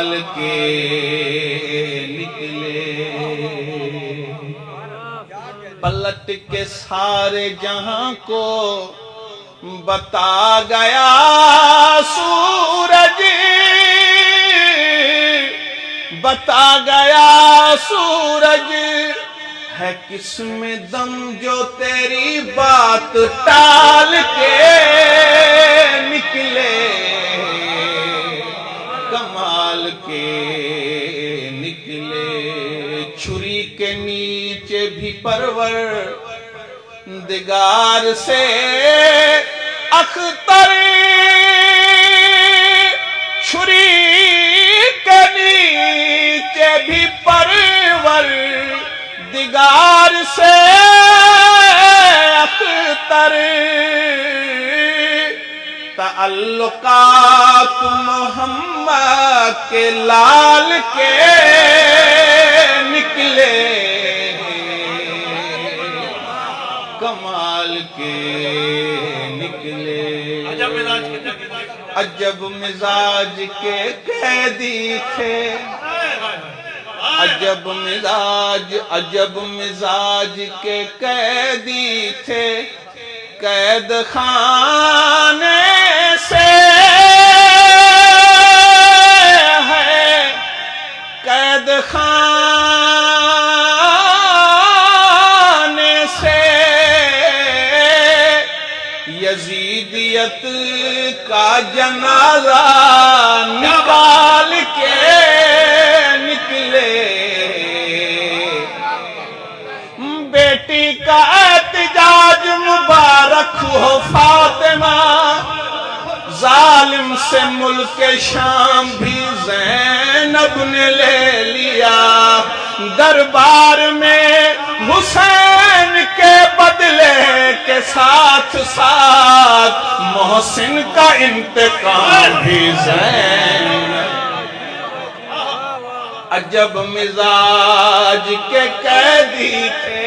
کمال کے نکلے، پلٹ کے سارے جہاں کو بتا گیا سورج، بتا گیا سورج، ہے کس میں دم جو تیری بات ٹال کے نکلے، کمال کے نکلے، چھری کے نیچے بھی پروردگار سے اختر، چھری کے نیچے بھی پروردگار سے اختر، تعلقات محمد کے لال کے نکلے، کمال کے نکلے، عجب مزاج کے قیدی تھے، عجب مزاج کے قیدی تھے، قید خانے سے ہے، قید خانے سے یزیدیت کا جنازہ نکال کے نکلے، بیٹی کا احتجاج مبارک ہو فاطمہ، ظالم سے ملک شام بھی زینب نے لے لیا، دربار میں حسین کے بدلے کے ساتھ ساتھ محسن کا انتقام بھی زینب، عجب مزاج کے قیدی تھے،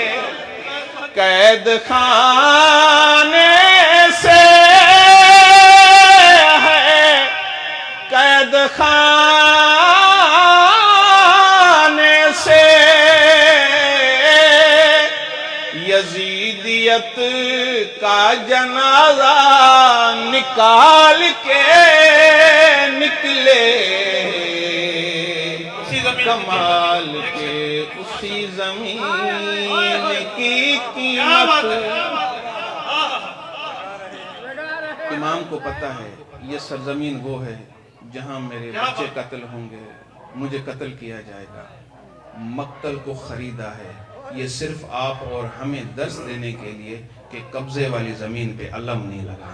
قید خانے سے ہے، قید خانے سے یزیدیت کا جنازہ نکال کے نکلے، کمال کے اسی زمین کی قیمت، امام کو پتہ ہے یہ سرزمین وہ ہے جہاں میرے بچے قتل ہوں گے، مجھے قتل کیا جائے گا، مقتل کو خریدا ہے، یہ صرف آپ اور ہمیں درس دینے کے لیے کہ قبضے والی زمین پہ علم نہیں لگا،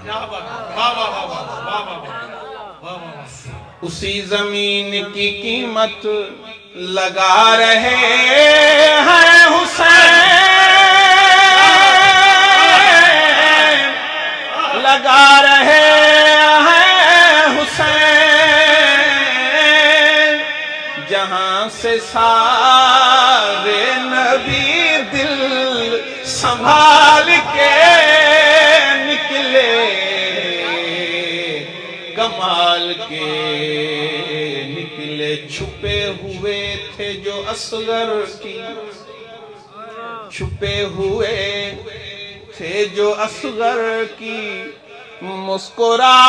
اسی زمین کی قیمت لگا رہے ہیں حسین، لگا رہے ہیں حسین، جہاں سے سارے نبی دل سنبھال کے نکلے، کمال کے نکلے، چھپے ہوئے تھے جو اصغر کی، چھپے ہوئے تھے جو اصغر کی مسکراہٹ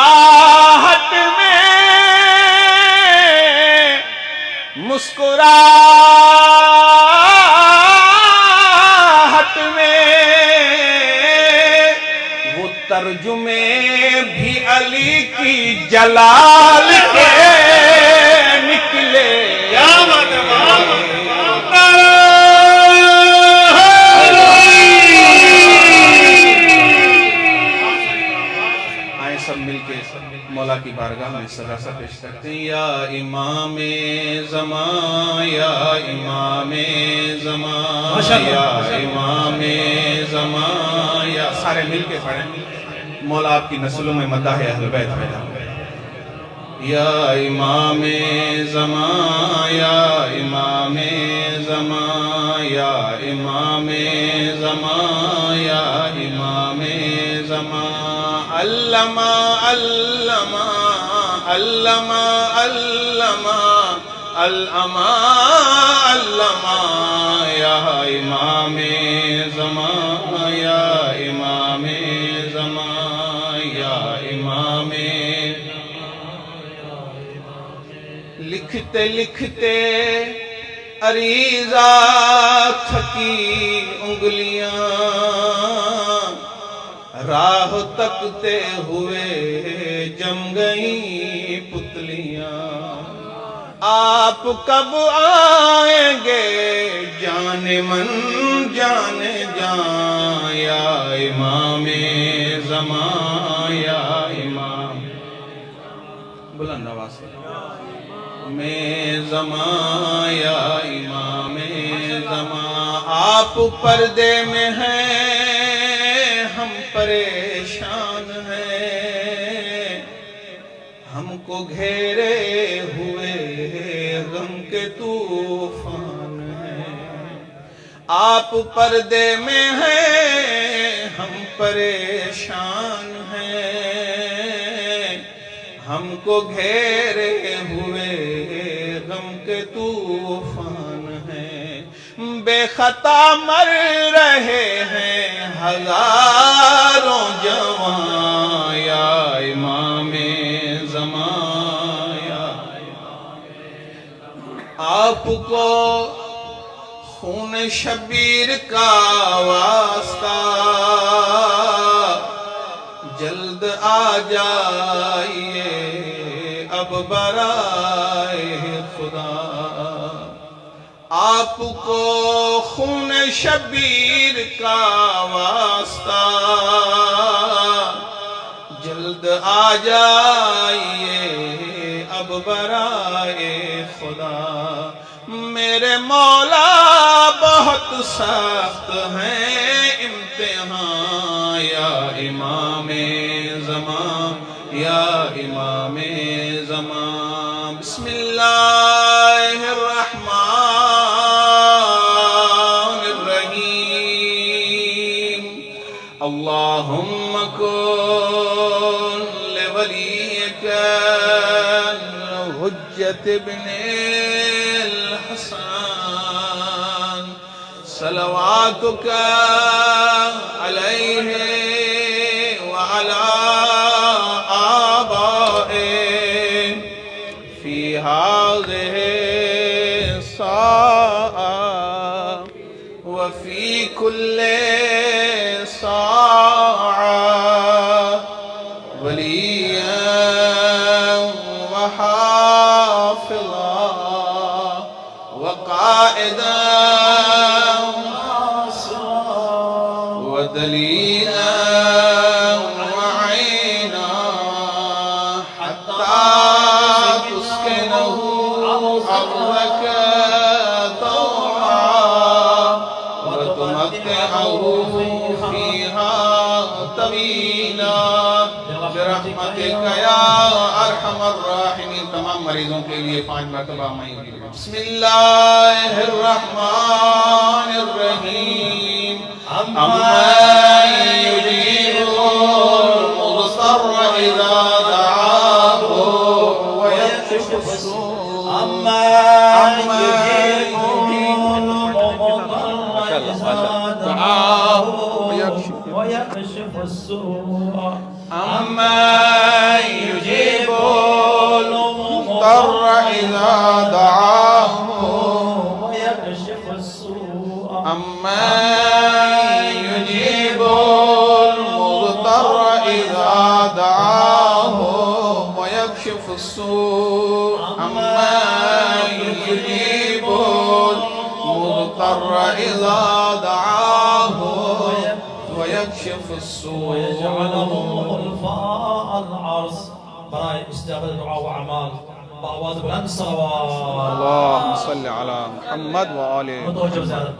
میں، مسکراہٹ میں وہ ترجمے بھی علی کی جلال کے نکلے، آئیں سب مل کے مولا کی بارگاہ میں سراسا پیش کرتے ہیں، یا امام زمان، یا امام زمان، یا امام زمان، یا سارے مل کے پڑھیں، مولا آپ کی نسلوں میں مداح اہل بیت پیدا ہو، یا امام زمان، یا امام زمان، یا امام زمان، یا امام زمان، علمہ علمہ علمہ علمہ العما علما یا امام زمان یا امام زمان یا امام لکھتے لکھتے عریضہ تھکی انگلیاں راہ تکتے ہوئے جم گئیں پتلیاں آپ کب آئیں گے جان من جان جان یا امام زمان یا امام بلند آواز سے میں زمان یا امام زمان آپ پردے میں ہیں ہم پریشان ہیں ہم کو گھیرے ہوئے غم کے طوفان ہیں آپ پردے میں ہیں ہم پریشان ہیں ہم کو گھیرے ہوئے غم کے طوفان ہیں بے خطا مر رہے ہیں ہزاروں جوان یا امام زمان یا آپ کو خون شبیر کا واسطہ جلد آ جائیے اب برائے خدا آپ کو خون شبیر کا واسطہ جلد آ جائیے اب برائے خدا میرے مولا بہت سخت ہیں امتحان یا امام زمان یا امام زمان بسم اللہ الرحمن الرحیم اللہم کن لولیک حجت ابن الحسن صلواتک علیہ وعلا آبائے فی هذه الساعة وفی کل ساعة ولیا وحافظا وقائدا ودلیلا وعینا حتی تسکنه أرضك طوعا وتمتعه فيها طويلا برحمتك يا أرحم الراحمين تمام مریضوں کے لیے 5 مرتبہ بسم اللہ الرحمن الرحیم أَمَّن يُجِيبُ الْمُضْطَرَّ إِذَا دَعَاهُ وَيَكْشِفُ السُّوءَ أَمَّن يُجِيبُ الْمُضْطَرَّ إِذَا دَعَاهُ وَيَكْشِفُ السُّوءَ أَمَّن يُجِيبُ الْمُضْطَرَّ إِذَا دَعَاهُ وَيَكْشِفُ السُّوءَ أَمَّن يُجِيبُ الْمُضْطَرَّ إِذَا دَعَاهُ وَيَكْشِفُ السُّوءَ أَمَّن يُجِيبُ الْمُضْطَرَّ إِذَا دَعَاهُ وَيَكْشِفُ السُّوءَ ويجعلهم خلفاء العرش برائے استجابت دعا و اعمال بآواز بلند صلوات اللهم صل على محمد وآله متوجہ زیادہ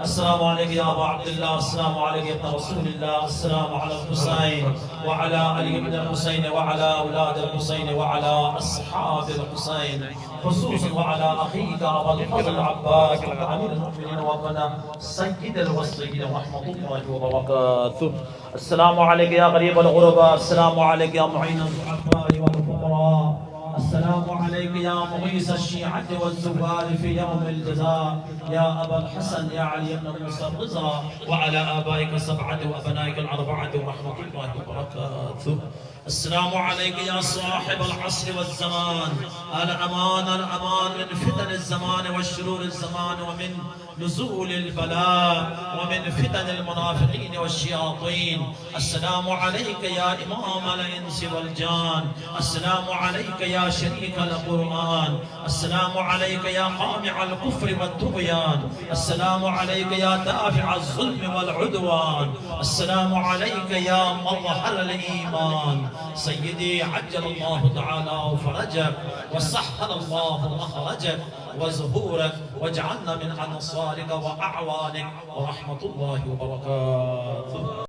السلام علیکم یا ابا عبداللہ السلام علیکم ابن رسول اللہ السلام علی الحسین وعلى علی ابن الحسین وعلى اولاد الحسین وعلى اصحاب الحسین خصوصا وعلى اخیك ابا الفضل عباس امیر المؤمنین وابنا سید الوصلین ورحمۃ اللہ وبرکاتہ السلام علیکم یا غریب الغرباء السلام علیکم یا معین الضعفاء والفقراء السلام عليك يا مغيث الشيعة والزوال في يوم الجزاء يا أبا الحسن يا علي بن موسى الرضا وعلى آبائك السبعة وأبنائك الأربعة ورحمة الله وبركاته. السلام عليك يا صاحب العصر والزمان، الأمان الأمان من فتن الزمان وشرور الزمان ومن نزول البلاء ومن فتن المنافقين والشياطين. السلام عليك يا إمام الإنس والجان، السلام عليك يا شريك القرآن، السلام عليك يا قامع الكفر والطغيان، السلام عليك يا دافع الظلم والعدوان، السلام عليك يا مظهر الإيمان. سيدي عجل الله تعالى فرجك وسهل الله مخرجك وظهورك واجعلنا من أنصارك وأعوانك ورحمة الله وبركاته.